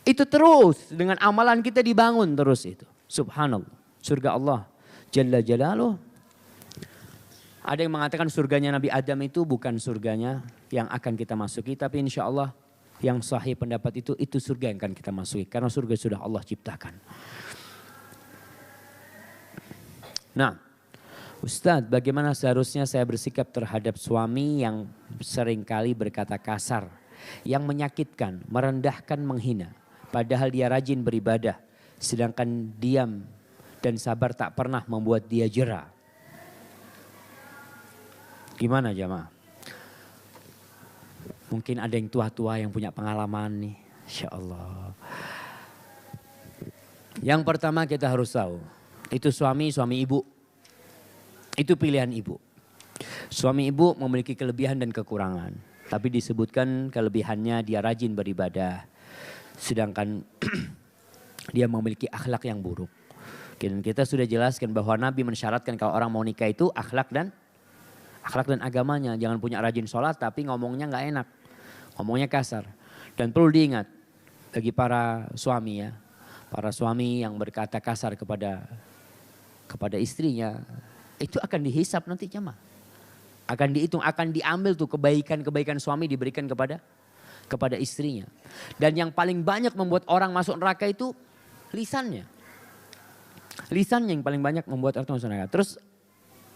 Itu terus dengan amalan kita dibangun terus itu. Subhanallah. Surga Allah Jalla Jalaluh. Ada yang mengatakan surganya Nabi Adam itu bukan surganya yang akan kita masuki. Tapi insya Allah yang sahih pendapat itu surga yang akan kita masuki. Karena surga sudah Allah ciptakan. Nah, Ustadz, bagaimana seharusnya saya bersikap terhadap suami yang seringkali berkata kasar, yang menyakitkan, merendahkan, menghina. Padahal dia rajin beribadah, sedangkan diam dan sabar tak pernah membuat dia jera. Gimana jamaah? Mungkin ada yang tua-tua yang punya pengalaman nih. Insya Allah. Yang pertama kita harus tahu, itu suami ibu. Itu pilihan ibu. Suami ibu memiliki kelebihan dan kekurangan. Tapi disebutkan kelebihannya dia rajin beribadah. Sedangkan dia memiliki akhlak yang buruk. Dan kita sudah jelaskan bahwa Nabi mensyaratkan kalau orang mau nikah itu akhlak dan agamanya. Jangan punya rajin sholat tapi ngomongnya gak enak. Ngomongnya kasar. Dan perlu diingat bagi para suami ya. Para suami yang berkata kasar kepada istrinya. Itu akan dihisap nanti jemaah. Akan dihitung, akan diambil tuh kebaikan suami diberikan kepada istrinya. Dan yang paling banyak membuat orang masuk neraka itu lisannya. Lisannya yang paling banyak membuat orang masuk neraka. Terus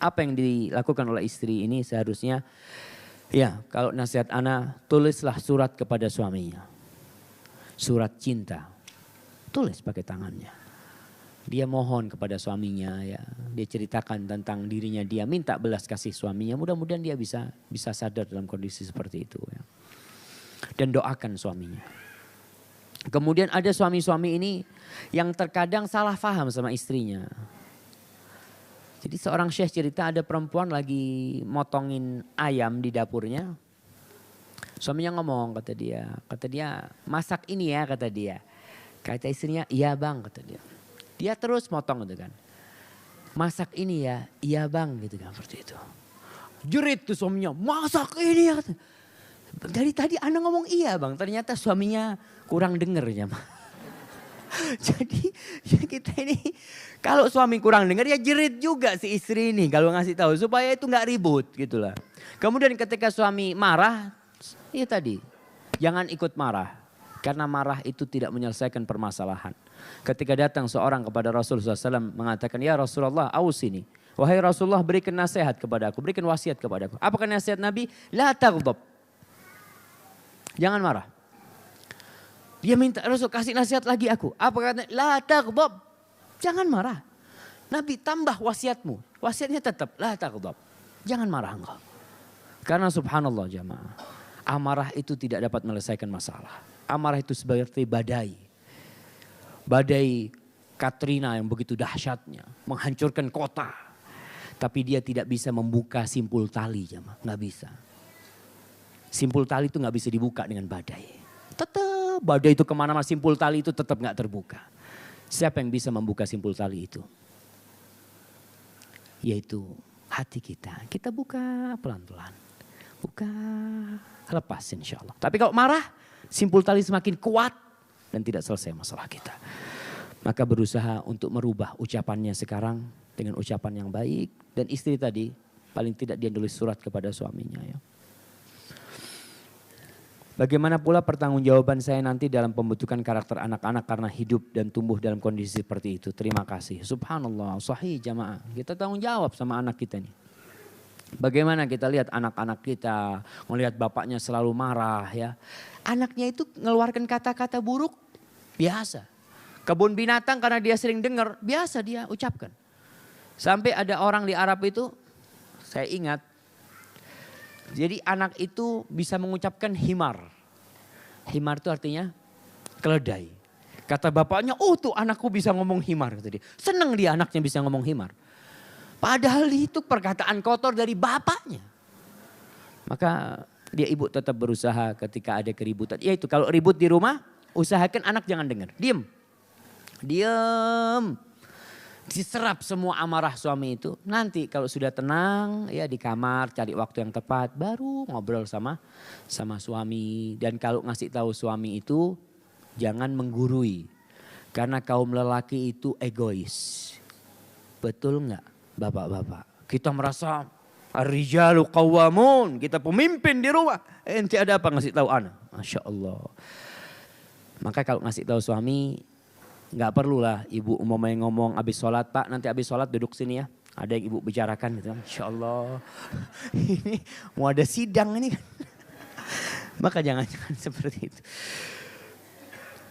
apa yang dilakukan oleh istri ini seharusnya, ya kalau nasihat ana, tulislah surat kepada suaminya. Surat cinta. Tulis pakai tangannya. Dia mohon kepada suaminya ya. Dia ceritakan tentang dirinya, dia minta belas kasih suaminya. Mudah-mudahan dia bisa sadar dalam kondisi seperti itu ya. Dan doakan suaminya. Kemudian ada suami-suami ini yang terkadang salah paham sama istrinya. Jadi seorang syekh cerita ada perempuan lagi motongin ayam di dapurnya. Suaminya ngomong kata dia masak ini ya kata dia. Kata istrinya iya bang kata dia. Dia terus motong gitu kan. Masak ini ya, iya bang gitu kan seperti itu. Jerit tuh suaminya, masak ini ya. Dari tadi Anda ngomong iya bang, ternyata suaminya kurang denger ya. Jadi ya kita ini kalau suami kurang denger ya jerit juga si istri ini kalau ngasih tahu supaya itu nggak ribut gitulah. Kemudian ketika suami marah, ya tadi jangan ikut marah. Karena marah itu tidak menyelesaikan permasalahan. Ketika datang seorang kepada Rasulullah SAW mengatakan, ya Rasulullah ausini. Wahai Rasulullah berikan nasihat kepada aku, berikan wasiat kepada aku. Apakah nasihat Nabi? La taghdab. Jangan marah. Dia minta Rasul kasih nasihat lagi aku. Apa katanya? La taghdab. Jangan marah. Nabi tambah wasiatmu. Wasiatnya tetap la taghdab. Jangan marah engkau. Karena subhanallah jamaah. Amarah itu tidak dapat menyelesaikan masalah. Amarah itu seperti badai. Badai Katrina yang begitu dahsyatnya. Menghancurkan kota. Tapi dia tidak bisa membuka simpul tali jamaah. Nggak bisa. Simpul tali itu nggak bisa dibuka dengan badai. Tetap badai itu kemana-mana simpul tali itu tetap nggak terbuka. Siapa yang bisa membuka simpul tali itu? Yaitu hati kita. Kita buka pelan-pelan. Buka, lepas insya Allah. Tapi kalau marah, simpul tali semakin kuat dan tidak selesai masalah kita. Maka berusaha untuk merubah ucapannya sekarang dengan ucapan yang baik. Dan istri tadi paling tidak dia nulis surat kepada suaminya ya. Bagaimana pula pertanggungjawaban saya nanti dalam pembentukan karakter anak-anak karena hidup dan tumbuh dalam kondisi seperti itu. Terima kasih. Subhanallah, sahih jamaah. Kita tanggung jawab sama anak kita nih. Bagaimana kita lihat anak-anak kita, melihat bapaknya selalu marah ya. Anaknya itu ngeluarkan kata-kata buruk, biasa. Kebun binatang karena dia sering dengar, biasa dia ucapkan. Sampai ada orang di Arab itu, saya ingat. Jadi anak itu bisa mengucapkan himar. Himar itu artinya keledai. Kata bapaknya, oh tuh anakku bisa ngomong himar. Kata dia. Senang dia anaknya bisa ngomong himar. Padahal itu perkataan kotor dari bapaknya. Maka dia ibu tetap berusaha ketika ada keributan. Ya itu kalau ribut di rumah, usahakan anak jangan dengar. Diam. Diam. Diserap semua amarah suami itu. Nanti kalau sudah tenang ya di kamar cari waktu yang tepat. Baru ngobrol sama suami. Dan kalau ngasih tahu suami itu jangan menggurui. Karena kaum lelaki itu egois. Betul enggak? Bapak-bapak, kita merasa ar-rijalu qawwamun, kita pemimpin di rumah. Ente ada apa ngasih tahu anak? Masya Allah. Maka kalau ngasih tahu suami, nggak perlulah ibu umumnya ngomong habis sholat, Pak nanti habis sholat duduk sini ya. Ada yang ibu bicarakan gitu. Masya Allah. Ini mau ada sidang ini kan. Maka jangan-jangan seperti itu.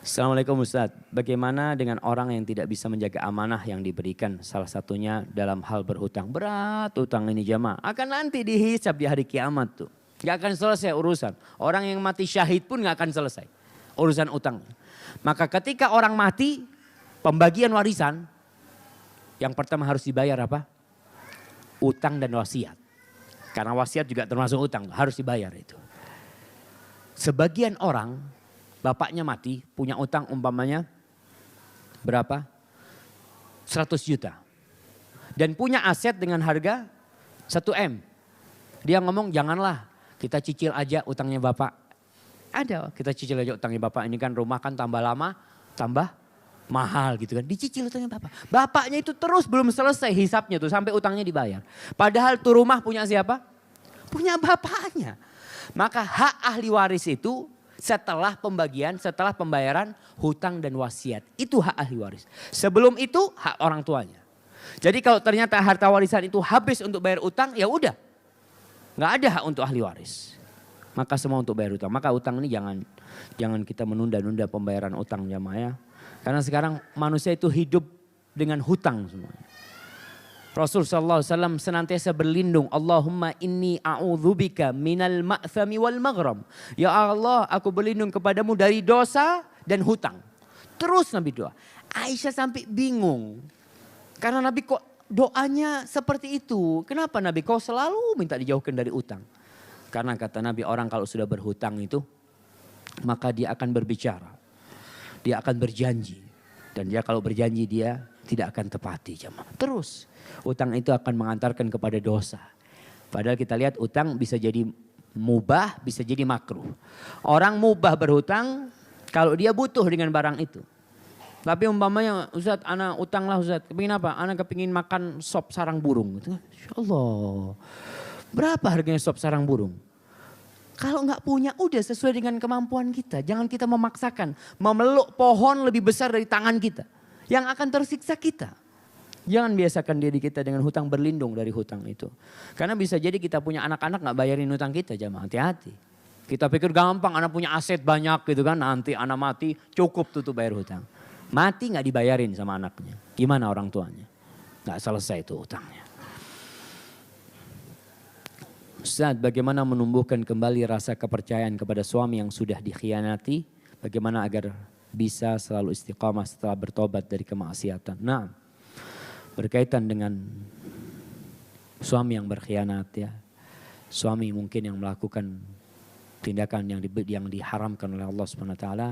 Assalamualaikum Ustaz, bagaimana dengan orang yang tidak bisa menjaga amanah yang diberikan, salah satunya dalam hal berhutang. Berat utang ini jamaah, akan nanti dihisab di hari kiamat tuh. Gak akan selesai urusan, orang yang mati syahid pun gak akan selesai urusan utang. Maka ketika orang mati, pembagian warisan, yang pertama harus dibayar apa? Utang dan wasiat. Karena wasiat juga termasuk utang, harus dibayar itu. Sebagian orang bapaknya mati, punya utang umpamanya berapa? 100 juta. Dan punya aset dengan harga 1 M. Dia ngomong janganlah kita cicil aja utangnya bapak. Ada kita cicil aja utangnya bapak. Ini kan rumah kan tambah lama tambah mahal gitu kan. Dicicil utangnya bapak. Bapaknya itu terus belum selesai hisapnya tuh sampai utangnya dibayar. Padahal tuh rumah punya siapa? Punya bapaknya. Maka hak ahli waris itu setelah pembagian, setelah pembayaran hutang dan wasiat. Itu hak ahli waris. Sebelum itu hak orang tuanya. Jadi kalau ternyata harta warisan itu habis untuk bayar utang, ya udah. Nggak ada hak untuk ahli waris. Maka semua untuk bayar utang. Maka utang ini jangan kita menunda-nunda pembayaran utang jamaah ya. Karena sekarang manusia itu hidup dengan hutang semuanya. Rasul sallallahu alaihi wasallam senantiasa berlindung, Allahumma inni a'udzubika minal ma'thami wal maghram. Ya Allah, aku berlindung kepadamu dari dosa dan hutang. Terus Nabi doa. Aisyah sampai bingung. Karena Nabi kok doanya seperti itu. Kenapa Nabi kau selalu minta dijauhkan dari utang? Karena kata Nabi orang kalau sudah berhutang itu, maka dia akan berbicara. Dia akan berjanji. Dan dia kalau berjanji dia tidak akan tepati jemaah. Terus utang itu akan mengantarkan kepada dosa. Padahal kita lihat utang bisa jadi mubah, bisa jadi makruh. Orang mubah berhutang kalau dia butuh dengan barang itu. Tapi umpamanya Ustaz, anak utang lah Ustaz. Kepingin apa? Anak kepingin makan sop sarang burung. Insya Allah. Berapa harganya sop sarang burung? Kalau nggak punya udah sesuai dengan kemampuan kita. Jangan kita memaksakan. Memeluk pohon lebih besar dari tangan kita. Yang akan tersiksa kita. Jangan biasakan diri kita dengan hutang, berlindung dari hutang itu. Karena bisa jadi kita punya anak-anak gak bayarin hutang kita, jamaah, hati-hati. Kita pikir gampang, anak punya aset banyak gitu kan, nanti anak mati cukup tuh bayar hutang. Mati gak dibayarin sama anaknya. Gimana orang tuanya? Gak selesai itu hutangnya. Ustaz, bagaimana menumbuhkan kembali rasa kepercayaan kepada suami yang sudah dikhianati? Bagaimana agar bisa selalu istiqamah setelah bertobat dari kemaksiatan? Nah, berkaitan dengan suami yang berkhianat ya. Suami mungkin yang melakukan tindakan yang diharamkan oleh Allah Subhanahu wa taala.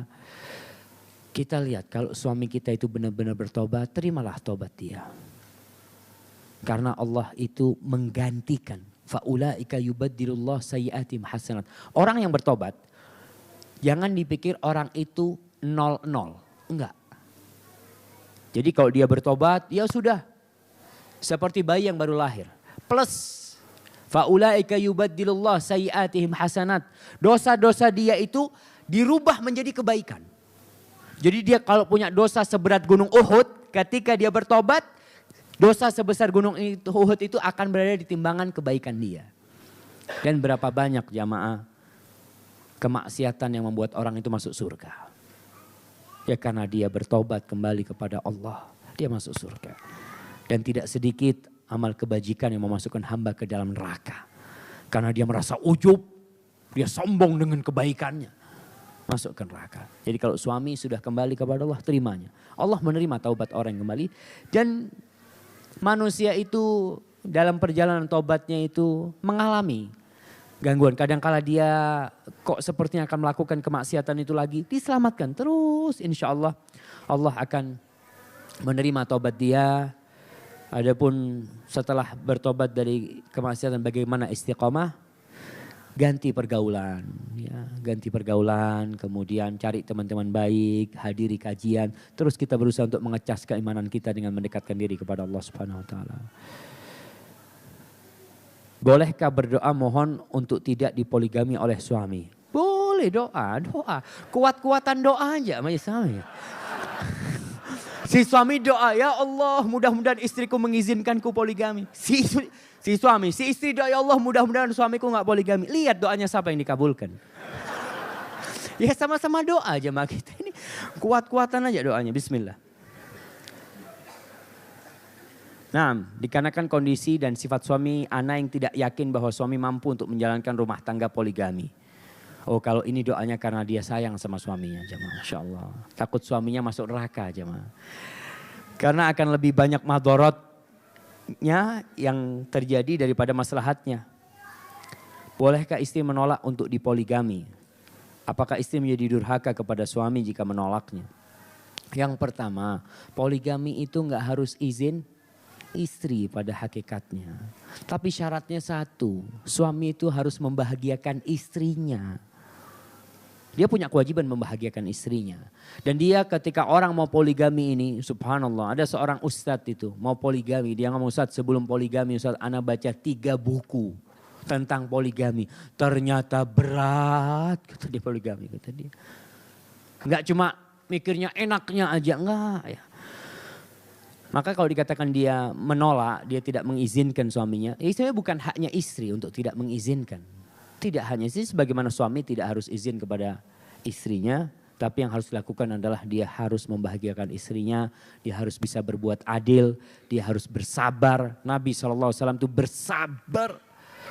Kita lihat kalau suami kita itu benar-benar bertobat, terimalah tobat dia. Karena Allah itu menggantikan. Faulaika yubaddilullah sayyi'atihim hasanat. Orang yang bertobat, jangan dipikir orang itu 0-0. Enggak. Jadi kalau dia bertobat, ya sudah. Seperti bayi yang baru lahir. Plus. Faulaika yubaddilullah sayyi'atihim hasanat. Dosa-dosa dia itu dirubah menjadi kebaikan. Jadi dia kalau punya dosa seberat gunung Uhud, ketika dia bertobat, Dosa sebesar gunung Uhud itu akan berada di timbangan kebaikan dia. Dan berapa banyak jamaah kemaksiatan yang membuat orang itu masuk surga. Ya karena dia bertobat kembali kepada Allah, dia masuk surga. Dan tidak sedikit amal kebajikan yang memasukkan hamba ke dalam neraka. Karena dia merasa ujub, dia sombong dengan kebaikannya. Masuk ke neraka. Jadi kalau suami sudah kembali kepada Allah, terimanya. Allah menerima taubat orang yang kembali. Dan manusia itu dalam perjalanan taubatnya itu mengalami gangguan. Kadangkala dia kok sepertinya akan melakukan kemaksiatan itu lagi. Diselamatkan terus, insya Allah. Allah akan menerima taubat dia. Adapun setelah bertobat dari kemaksiatan bagaimana istiqomah? Ganti pergaulan, ya, ganti pergaulan, kemudian cari teman-teman baik, hadiri kajian, terus kita berusaha untuk mengecas keimanan kita dengan mendekatkan diri kepada Allah Subhanahu wa taala. Bolehkah berdoa mohon untuk tidak dipoligami oleh suami? Boleh doa. Kuat-kuatan doa aja sama suami. Si suami doa, ya Allah mudah-mudahan istriku mengizinkanku poligami. Si suami, si istri doa, ya Allah mudah-mudahan suamiku gak poligami. Lihat doanya siapa yang dikabulkan. Ya sama-sama doa aja mak kita ini. Kuat-kuatan aja doanya, bismillah. Nah, dikarenakan kondisi dan sifat suami Ana yang tidak yakin bahwa suami mampu untuk menjalankan rumah tangga poligami. Oh kalau ini doanya karena dia sayang sama suaminya jemaah, Masya Allah. Takut suaminya masuk neraka jemaah. Karena akan lebih banyak madorotnya yang terjadi daripada maslahatnya. Bolehkah istri menolak untuk dipoligami? Apakah istri menjadi durhaka kepada suami jika menolaknya? Yang pertama, poligami itu nggak harus izin istri pada hakikatnya. Tapi syaratnya satu, suami itu harus membahagiakan istrinya. Dia punya kewajiban membahagiakan istrinya. Dan dia ketika orang mau poligami ini, subhanallah, ada seorang ustadz itu mau poligami. Dia ngomong, Ustadz sebelum poligami Ustadz Ana baca 3 buku tentang poligami. Ternyata berat, kata dia poligami, kata dia. Enggak cuma mikirnya enaknya aja, enggak ya. Maka kalau dikatakan dia menolak, dia tidak mengizinkan suaminya. Ya istilahnya bukan haknya istri untuk tidak mengizinkan. Tidak hanya istri, sebagaimana suami tidak harus izin kepada istrinya. Tapi yang harus dilakukan adalah dia harus membahagiakan istrinya. Dia harus bisa berbuat adil. Dia harus bersabar. Nabi SAW itu bersabar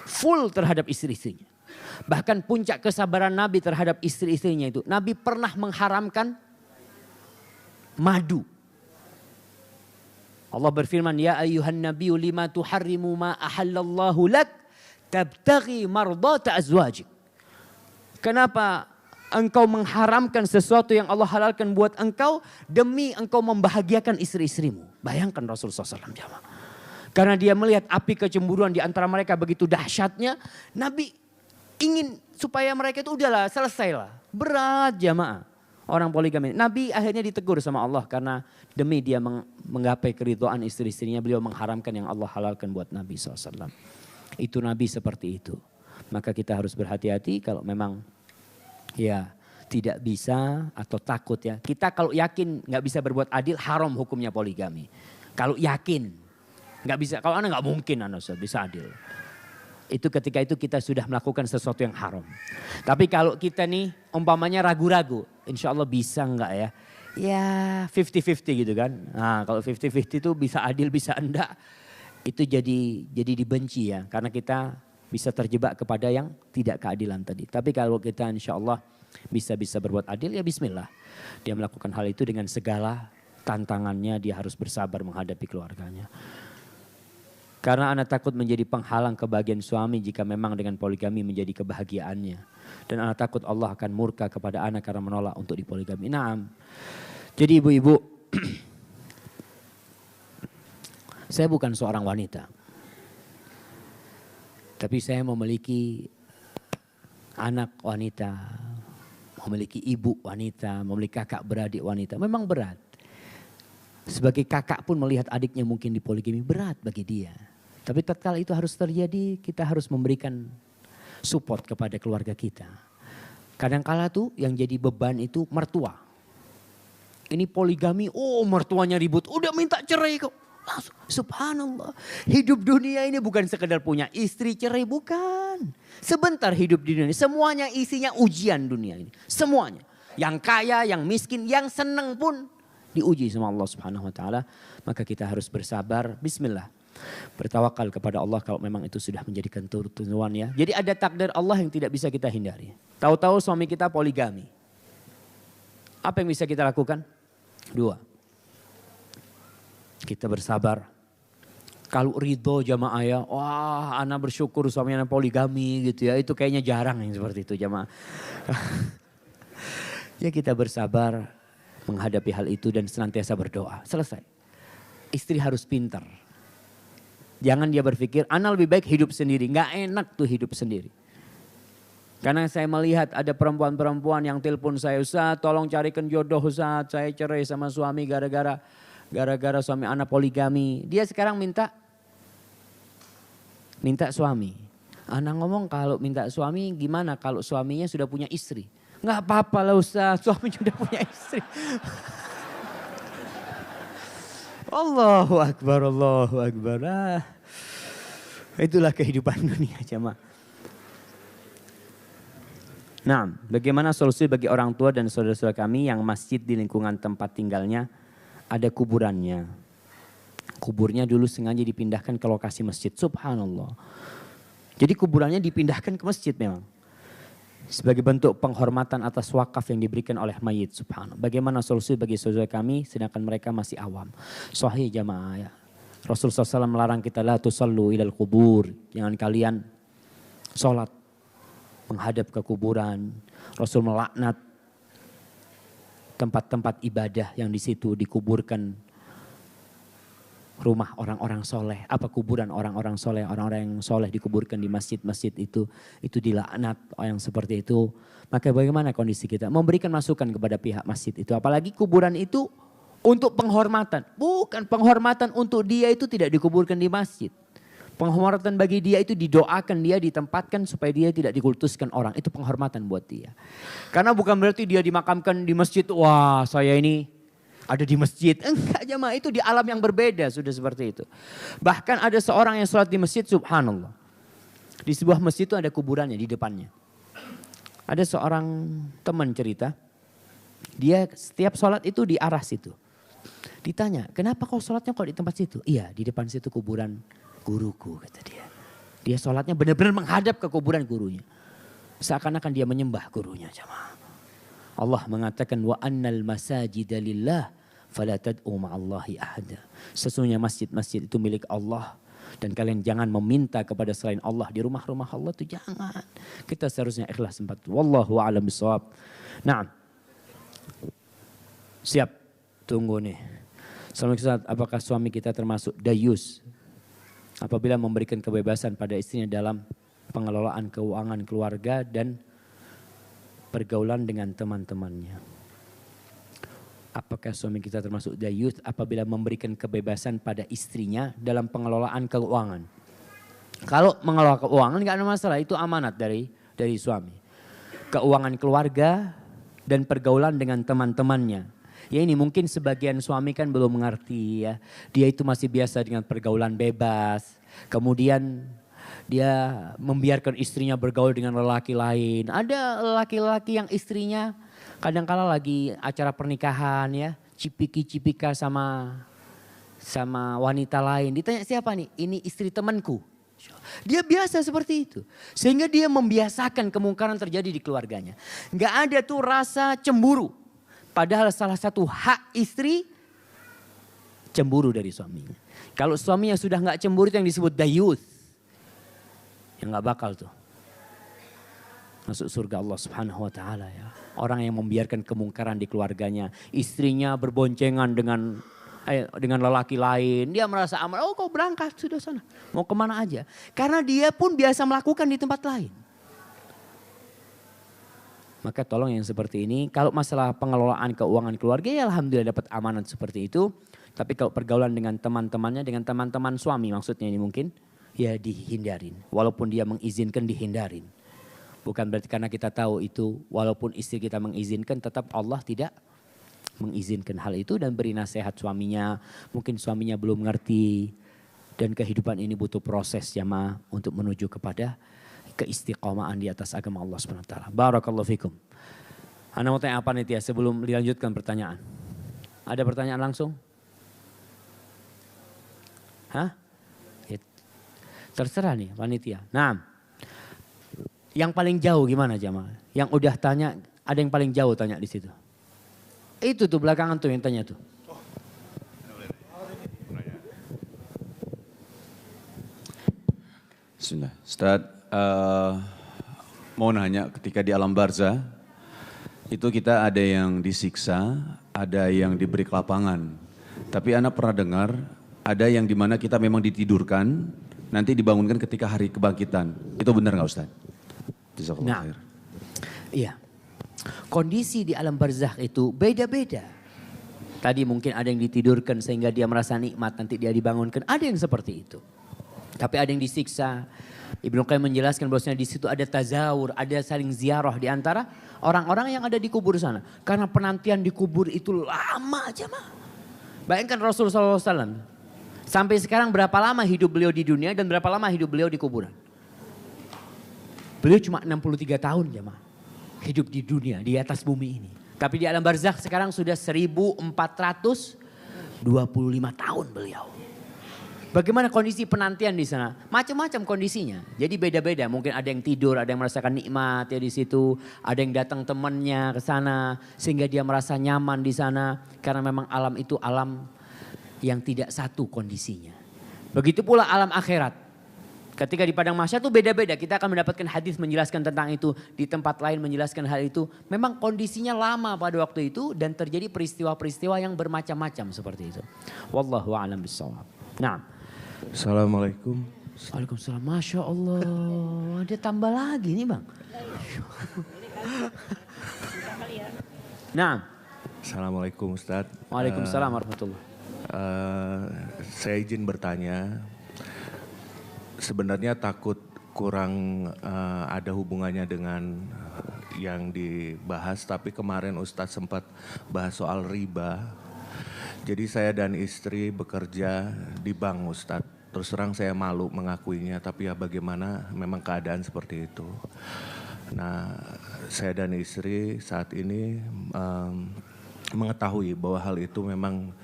full terhadap istri-istrinya. Bahkan puncak kesabaran Nabi terhadap istri-istrinya itu. Nabi pernah mengharamkan madu. Allah berfirman, ya ayyuhan nabiyyu lima tuharrimu ma ahallallahu lak tabtaghi mardata azwajik. Kenapa engkau mengharamkan sesuatu yang Allah halalkan buat engkau demi engkau membahagiakan istri-istrimu? Bayangkan Rasulullah SAW jamaah. Karena dia melihat api kecemburuan di antara mereka begitu dahsyatnya, Nabi ingin supaya mereka itu udahlah selesailah. Berat jamaah. Orang poligami. Nabi akhirnya ditegur sama Allah karena demi dia menggapai keridhaan istri-istrinya, beliau mengharamkan yang Allah halalkan buat Nabi SAW. Itu Nabi seperti itu. Maka kita harus berhati-hati kalau memang ya tidak bisa atau takut ya. Kita kalau yakin nggak bisa berbuat adil, haram hukumnya poligami. Kalau yakin nggak bisa, kalau Anda nggak mungkin Anda bisa adil. Itu ketika itu kita sudah melakukan sesuatu yang haram. Tapi kalau kita nih umpamanya ragu-ragu, insya Allah bisa nggak ya? Ya 50-50 gitu kan. Nah kalau 50-50 itu bisa adil bisa enggak. Itu jadi dibenci ya. Karena kita bisa terjebak kepada yang tidak keadilan tadi. Tapi kalau kita insya Allah bisa berbuat adil ya bismillah. Dia melakukan hal itu dengan segala tantangannya, dia harus bersabar menghadapi keluarganya. Karena anak takut menjadi penghalang kebahagiaan suami jika memang dengan poligami menjadi kebahagiaannya. Dan anak takut Allah akan murka kepada anak karena menolak untuk dipoligami. Naam. Jadi ibu-ibu, saya bukan seorang wanita. Tapi saya memiliki anak wanita, memiliki ibu wanita, memiliki kakak beradik wanita. Memang berat. Sebagai kakak pun melihat adiknya mungkin dipoligami, berat bagi dia. Tapi tatkala itu harus terjadi, kita harus memberikan support kepada keluarga kita. Kadangkala tuh yang jadi beban itu mertua. Ini poligami, oh mertuanya ribut, udah minta cerai kok. Langsung, subhanallah. Hidup dunia ini bukan sekedar punya istri cerai, bukan. Sebentar hidup di dunia, semuanya isinya ujian dunia ini. Semuanya. Yang kaya, yang miskin, yang senang pun diuji sama Allah Subhanahu wa taala. Maka kita harus bersabar. Bismillah. Bertawakal kepada Allah kalau memang itu sudah menjadikan turun ya. Jadi ada takdir Allah yang tidak bisa kita hindari. Tahu-tahu suami kita poligami. Apa yang bisa kita lakukan? Dua. Kita bersabar. Kalau ridho jamaah ya, wah anak bersyukur suaminya poligami gitu ya. Itu kayaknya jarang yang seperti itu jamaah. Ya kita bersabar menghadapi hal itu dan senantiasa berdoa. Selesai. Istri harus pintar. Jangan dia berpikir, anak lebih baik hidup sendiri. Nggak enak tuh hidup sendiri. Karena saya melihat ada perempuan-perempuan yang telepon saya, Ustaz tolong carikan jodoh Ustaz. Saya cerai sama suami gara-gara suami anak poligami. Dia sekarang minta suami. Anak ngomong kalau minta suami gimana kalau suaminya sudah punya istri. Nggak apa-apa lah Ustaz, suami sudah punya istri. Allahu Akbar, Allahu Akbar. Itulah kehidupan dunia jemaah. Nah, bagaimana solusi bagi orang tua dan saudara-saudara kami yang masjid di lingkungan tempat tinggalnya ada kuburannya. Kuburnya dulu sengaja dipindahkan ke lokasi masjid. Subhanallah. Jadi kuburannya dipindahkan ke masjid memang. Sebagai bentuk penghormatan atas wakaf yang diberikan oleh mayit. Subhanallah. Bagaimana solusi bagi saudara kami sedangkan mereka masih awam. Sahih jamaah ya. Rasulullah SAW melarang kita la tusallu ilal kubur. Jangan kalian sholat menghadap ke kuburan. Rasul melaknat tempat-tempat ibadah yang di situ dikuburkan rumah orang-orang soleh. Apa kuburan orang-orang soleh? Orang-orang yang soleh dikuburkan di masjid-masjid itu dilaknat yang seperti itu. Maka bagaimana kondisi kita? Memberikan masukan kepada pihak masjid itu. Apalagi kuburan itu untuk penghormatan. Bukan penghormatan untuk dia itu tidak dikuburkan di masjid. Penghormatan bagi dia itu didoakan dia, ditempatkan supaya dia tidak dikultuskan orang. Itu penghormatan buat dia. Karena bukan berarti dia dimakamkan di masjid. Wah saya ini ada di masjid. Enggak jemaah, itu di alam yang berbeda sudah seperti itu. Bahkan ada seorang yang sholat di masjid, subhanallah. Di sebuah masjid itu ada kuburannya di depannya. Ada seorang teman cerita. Dia setiap sholat itu di arah situ. Ditanya, kenapa kau sholatnya kok di tempat situ? Iya di depan situ kuburan guruku kata dia. Dia sholatnya benar-benar menghadap ke kuburan gurunya. Seakan-akan dia menyembah gurunya jemaah. Allah mengatakan wa annal masajida lillah fala tad'u ma'allahi ahada. Sesungguhnya masjid-masjid itu milik Allah dan kalian jangan meminta kepada selain Allah di rumah-rumah Allah itu jangan. Kita seharusnya ikhlas sempat. Wallahu a'lam bishawab. Nah. Siap. Tunggu nih. Assalamualaikum, apakah suami kita termasuk dayus apabila memberikan kebebasan pada istrinya dalam pengelolaan keuangan keluarga dan pergaulan dengan teman-temannya? Apakah suami kita termasuk dayus apabila memberikan kebebasan pada istrinya dalam pengelolaan keuangan? Kalau mengelola keuangan nggak ada masalah, itu amanat dari suami. Keuangan keluarga dan pergaulan dengan teman-temannya. Ya ini mungkin sebagian suami kan belum mengerti ya. Dia itu masih biasa dengan pergaulan bebas. Kemudian dia membiarkan istrinya bergaul dengan lelaki lain. Ada lelaki-lelaki yang istrinya kadang-kala lagi acara pernikahan ya. Cipiki-cipika sama wanita lain. Ditanya siapa nih? Ini istri temanku. Dia biasa seperti itu. Sehingga dia membiasakan kemungkaran terjadi di keluarganya. Nggak ada tuh rasa cemburu. Padahal salah satu hak istri cemburu dari suaminya. Kalau suaminya sudah nggak cemburu itu yang disebut dayuth. Yang nggak bakal tuh masuk surga Allah Subhanahu wa taala ya. Orang yang membiarkan kemungkaran di keluarganya, istrinya berboncengan dengan lelaki lain, dia merasa aman. Oh kau berangkat sudah sana, mau kemana aja. Karena dia pun biasa melakukan di tempat lain. Maka tolong yang seperti ini, kalau masalah pengelolaan keuangan keluarga ya alhamdulillah dapat amanat seperti itu. Tapi kalau pergaulan dengan teman-temannya, dengan teman-teman suami maksudnya ini mungkin, ya dihindarin. Walaupun dia mengizinkan dihindarin. Bukan berarti karena kita tahu itu walaupun istri kita mengizinkan tetap Allah tidak mengizinkan hal itu dan beri nasihat suaminya. Mungkin suaminya belum ngerti dan kehidupan ini butuh proses jamaah untuk menuju kepada keistiqomahan di atas agama Allah SWT. Barakallahu fikum. Anda mau tanya apa nih sebelum dilanjutkan pertanyaan? Ada pertanyaan langsung? Hah? Ya, terserah nih panitia. Nah, yang paling jauh gimana jamaah? Yang udah tanya, ada yang paling jauh tanya di situ. Itu tuh belakangan tuh yang tanya tuh. Bismillah. Ustaz, mau nanya ketika di alam barzah, itu kita ada yang disiksa, ada yang diberi kelapangan. Tapi Ana pernah dengar, ada yang dimana kita memang ditidurkan, nanti dibangunkan ketika hari kebangkitan. Itu benar nggak Ustaz? Jazakallah khair. Iya. Kondisi di alam barzakh itu beda-beda. Tadi mungkin ada yang ditidurkan sehingga dia merasa nikmat, nanti dia dibangunkan. Ada yang seperti itu. Tapi ada yang disiksa. Ibnu Qayyim menjelaskan bahwasanya di situ ada tazawur, ada saling ziarah di antara orang-orang yang ada di kubur sana. Karena penantian di kubur itu lama aja mah. Bayangkan Rasulullah SAW. Sampai sekarang berapa lama hidup beliau di dunia dan berapa lama hidup beliau di kuburan. Beliau cuma 63 tahun jemaah. Hidup di dunia, di atas bumi ini. Tapi di alam barzakh sekarang sudah 1425 tahun beliau. Bagaimana kondisi penantian di sana? Macam-macam kondisinya. Jadi beda-beda. Mungkin ada yang tidur, ada yang merasakan nikmat ya di situ. Ada yang datang temannya ke sana sehingga dia merasa nyaman di sana. Karena memang alam itu alam yang tidak satu kondisinya. Begitu pula alam akhirat. Ketika di padang mahsyar itu beda-beda. Kita akan mendapatkan hadis menjelaskan tentang itu. Di tempat lain menjelaskan hal itu. Memang kondisinya lama pada waktu itu dan terjadi peristiwa-peristiwa yang bermacam-macam seperti itu. Wallahu a'lam bishawab. Nah. Assalamualaikum. Waalaikumsalam. Masya Allah. Dia tambah lagi nih bang. Nah. Assalamualaikum Ustaz. Waalaikumsalam warahmatullahi. Saya izin bertanya. Sebenarnya takut kurang ada hubungannya dengan yang dibahas. Tapi kemarin Ustadz sempat bahas soal riba. Jadi saya dan istri bekerja di bank Ustadz. Terus terang saya malu mengakuinya, tapi ya bagaimana memang keadaan seperti itu. Nah saya dan istri saat ini mengetahui bahwa hal itu memang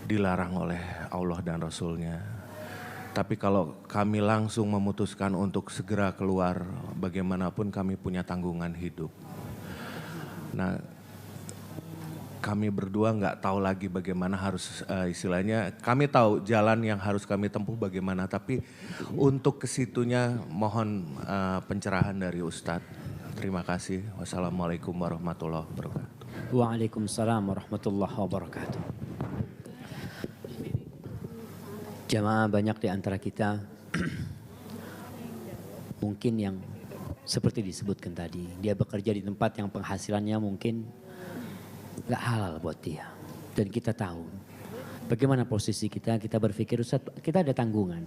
dilarang oleh Allah dan Rasulnya. Tapi kalau kami langsung memutuskan untuk segera keluar, bagaimanapun kami punya tanggungan hidup. Nah kami berdua nggak tahu lagi bagaimana harus istilahnya, kami tahu jalan yang harus kami tempuh bagaimana, tapi untuk kesitunya mohon pencerahan dari Ustadz. Terima kasih. Wassalamualaikum warahmatullahi wabarakatuh. Waalaikumsalam warahmatullahi wabarakatuh. Jamaah banyak di antara kita mungkin yang seperti disebutkan tadi, dia bekerja di tempat yang penghasilannya mungkin gak halal buat dia. Dan kita tahu bagaimana posisi kita berpikir Ustaz, kita ada tanggungan.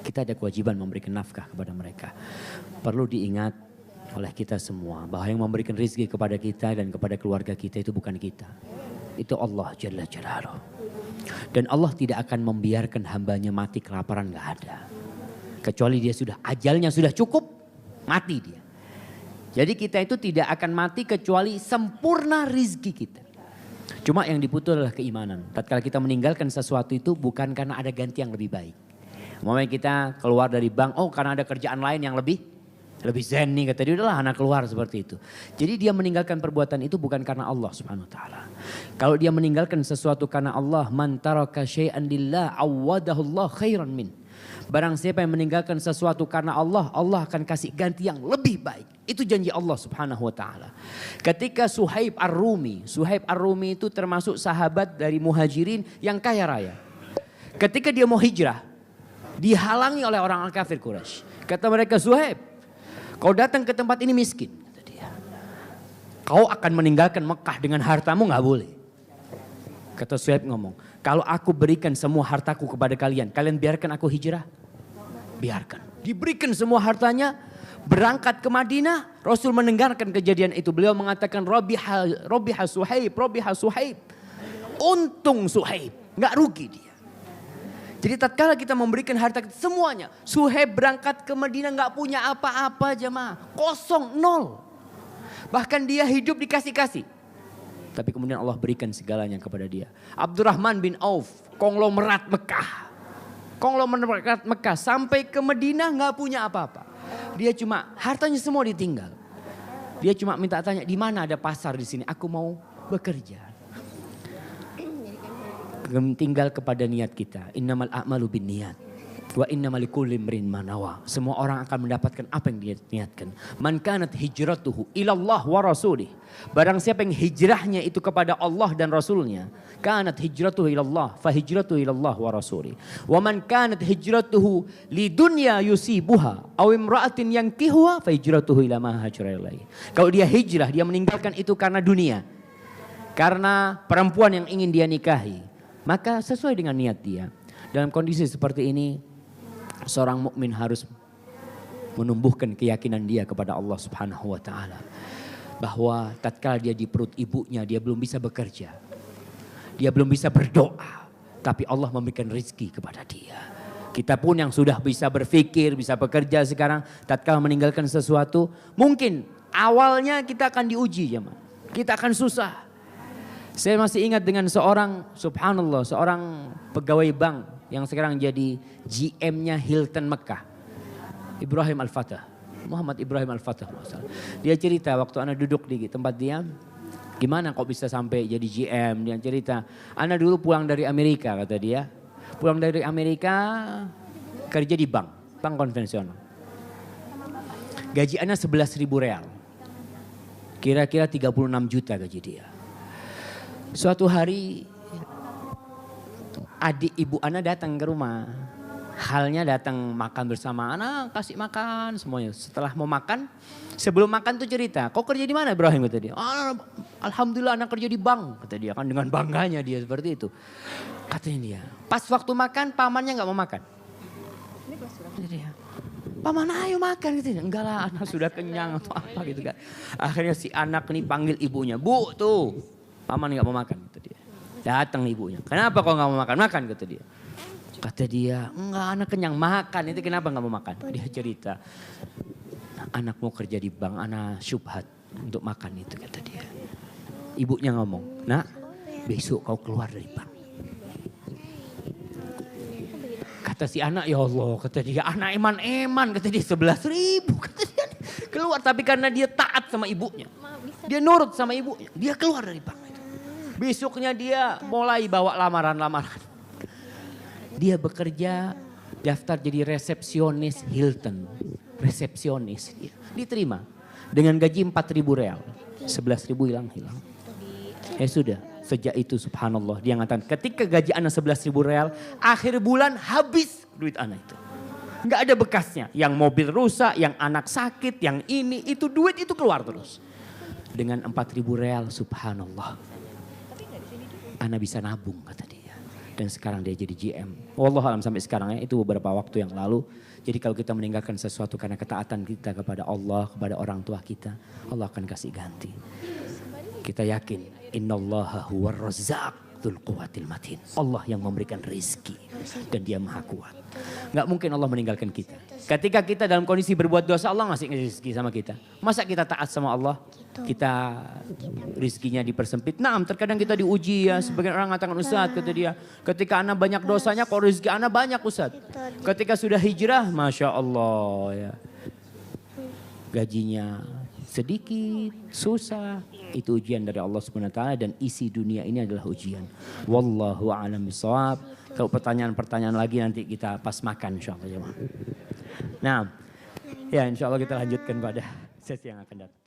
Kita ada kewajiban memberikan nafkah kepada mereka. Perlu diingat oleh kita semua bahwa yang memberikan rezeki kepada kita dan kepada keluarga kita itu bukan kita. Itu Allah Jalla Jalaluh. Dan Allah tidak akan membiarkan hambanya mati kelaparan, gak ada. Kecuali dia sudah ajalnya sudah cukup, mati dia. Jadi kita itu tidak akan mati kecuali sempurna rizki kita. Cuma yang diputus adalah keimanan. Tatkala kita meninggalkan sesuatu itu bukan karena ada ganti yang lebih baik. Umpamanya kita keluar dari bank, oh karena ada kerjaan lain yang lebih zen nih, kata dia, udahlah anak keluar seperti itu. Jadi dia meninggalkan perbuatan itu bukan karena Allah Subhanahu wa taala. Kalau dia meninggalkan sesuatu karena Allah, man taraka syai'an lillah awadahu Allah khairan min. Barang siapa yang meninggalkan sesuatu karena Allah, Allah akan kasih ganti yang lebih baik. Itu janji Allah Subhanahu wa taala. Ketika Suhaib Ar-Rumi itu termasuk sahabat dari Muhajirin yang kaya raya. Ketika dia mau hijrah, dihalangi oleh orang kafir Quraisy. Kata mereka, Suhaib, kau datang ke tempat ini miskin. Kata dia. Kau akan meninggalkan Mekah dengan hartamu, gak boleh. Kata Suhaib ngomong, kalau aku berikan semua hartaku kepada kalian, kalian biarkan aku hijrah? Biarkan. Diberikan semua hartanya, berangkat ke Madinah, Rasul mendengarkan kejadian itu. Beliau mengatakan Robiha Suhaib. Untung Suhaib, nggak rugi dia. Jadi tatkala kita memberikan harta kita semuanya. Suhaib berangkat ke Madinah nggak punya apa-apa jemaah. Kosong, nol. Bahkan dia hidup dikasih-kasih. Tapi kemudian Allah berikan segalanya kepada dia. Abdurrahman bin Auf, konglomerat Mekah. Konglomerat Mekah sampai ke Madinah nggak punya apa-apa. Dia cuma hartanya semua ditinggal. Dia cuma minta tanya, di mana ada pasar di sini? Aku mau bekerja. Tinggal kepada niat kita. Innamal a'malu bin niat. Wa innamal likulli imrin ma nawa. Semua orang akan mendapatkan apa yang dia niatkan. Man kanat hijratuhu ilallah wa rasulih. Barang siapa yang hijrahnya itu kepada Allah dan Rasulnya. Kanat hijratuhu ilallah fa hijratuhu ilallah wa rasulih. Wa man kanat hijratuhu li dunya yusibuha aw imra'atin yankihuha fa hijratuhu ila ma hajara ilaihi. Kalau dia hijrah, dia meninggalkan itu karena dunia. Karena perempuan yang ingin dia nikahi. Maka sesuai dengan niat dia. Dalam kondisi seperti ini, seorang mukmin harus menumbuhkan keyakinan dia kepada Allah Subhanahu wa taala. Bahwa tatkala dia di perut ibunya, dia belum bisa bekerja. Dia belum bisa berdoa, tapi Allah memberikan rezeki kepada dia. Kita pun yang sudah bisa berpikir, bisa bekerja sekarang, tatkala meninggalkan sesuatu, mungkin awalnya kita akan diuji, jemaah. Kita akan susah. Saya masih ingat dengan seorang, subhanallah, seorang pegawai bank yang sekarang jadi GM-nya Hilton Mekah. Ibrahim Al-Fatah, Muhammad Ibrahim Al-Fatah. Dia cerita waktu anak duduk di tempat dia, gimana kok bisa sampai jadi GM. Dia cerita, anak dulu pulang dari Amerika kata dia. Pulang dari Amerika kerja di bank konvensional. Gaji anak 11.000 real. Kira-kira 36 juta gaji dia. Suatu hari adik ibu Ana datang ke rumah. Halnya datang makan bersama Ana, kasih makan semuanya. Setelah mau makan, sebelum makan tuh cerita, kau kerja di mana Ibrahim kata dia. Alhamdulillah anak kerja di bank kata dia, kan dengan bangganya dia seperti itu. Katanya dia, pas waktu makan pamannya nggak mau makan. Kata dia, paman ayo makan gitu. Enggak lah, anak sudah kenyang atau apa gitu kan. Akhirnya si anak nih panggil ibunya, bu tuh. Paman nggak mau makan, kata dia. Datang ibunya. Kenapa kau nggak mau makan? Makan, kata dia. Kata dia, enggak anak kenyang makan. Itu kenapa nggak mau makan? Dia cerita, anak mau kerja di bank, anak syubhat untuk makan itu, kata dia. Ibunya ngomong, nak besok kau keluar dari bank. Kata si anak, ya Allah, kata dia, anak eman-eman, kata dia 11.000, kata dia. Keluar, tapi karena dia taat sama ibunya. Dia nurut sama ibunya, dia keluar dari bank. Besoknya dia mulai bawa lamaran-lamaran. Dia bekerja daftar jadi resepsionis Hilton. Resepsionis. Diterima dengan gaji 4.000 real. 11.000 hilang. Ya sudah, sejak itu subhanallah. Dia ngatakan ketika gaji anak 11.000 real, akhir bulan habis duit anak itu. Nggak ada bekasnya. Yang mobil rusak, yang anak sakit, yang ini, itu duit itu keluar terus. Dengan 4.000 real subhanallah. Ana bisa nabung kata dia. Dan sekarang dia jadi GM. Wallahualam sampai sekarang ya, itu beberapa waktu yang lalu. Jadi kalau kita meninggalkan sesuatu karena ketaatan kita kepada Allah, kepada orang tua kita, Allah akan kasih ganti. Kita yakin, innallaha huwar razzaq dzul quwwatil matin. Allah yang memberikan rezeki dan dia maha kuat. Nggak mungkin Allah meninggalkan kita. Ketika kita dalam kondisi berbuat dosa, Allah ngasih rezeki sama kita. Masa kita taat sama Allah, kita rezekinya dipersempit. Nah, terkadang kita diuji ya. Sebagian orang mengatakan, Ustaz, kata dia, ketika anak banyak dosanya, kok rezeki anak banyak Ustaz. Ketika sudah hijrah, Masya Allah ya. Gajinya sedikit, susah. Itu ujian dari Allah SWT dan isi dunia ini adalah ujian. Wallahu a'lam bishawab. Kalau pertanyaan-pertanyaan lagi nanti kita pas makan insya Allah. Nah, ya insya Allah kita lanjutkan pada sesi yang akan datang.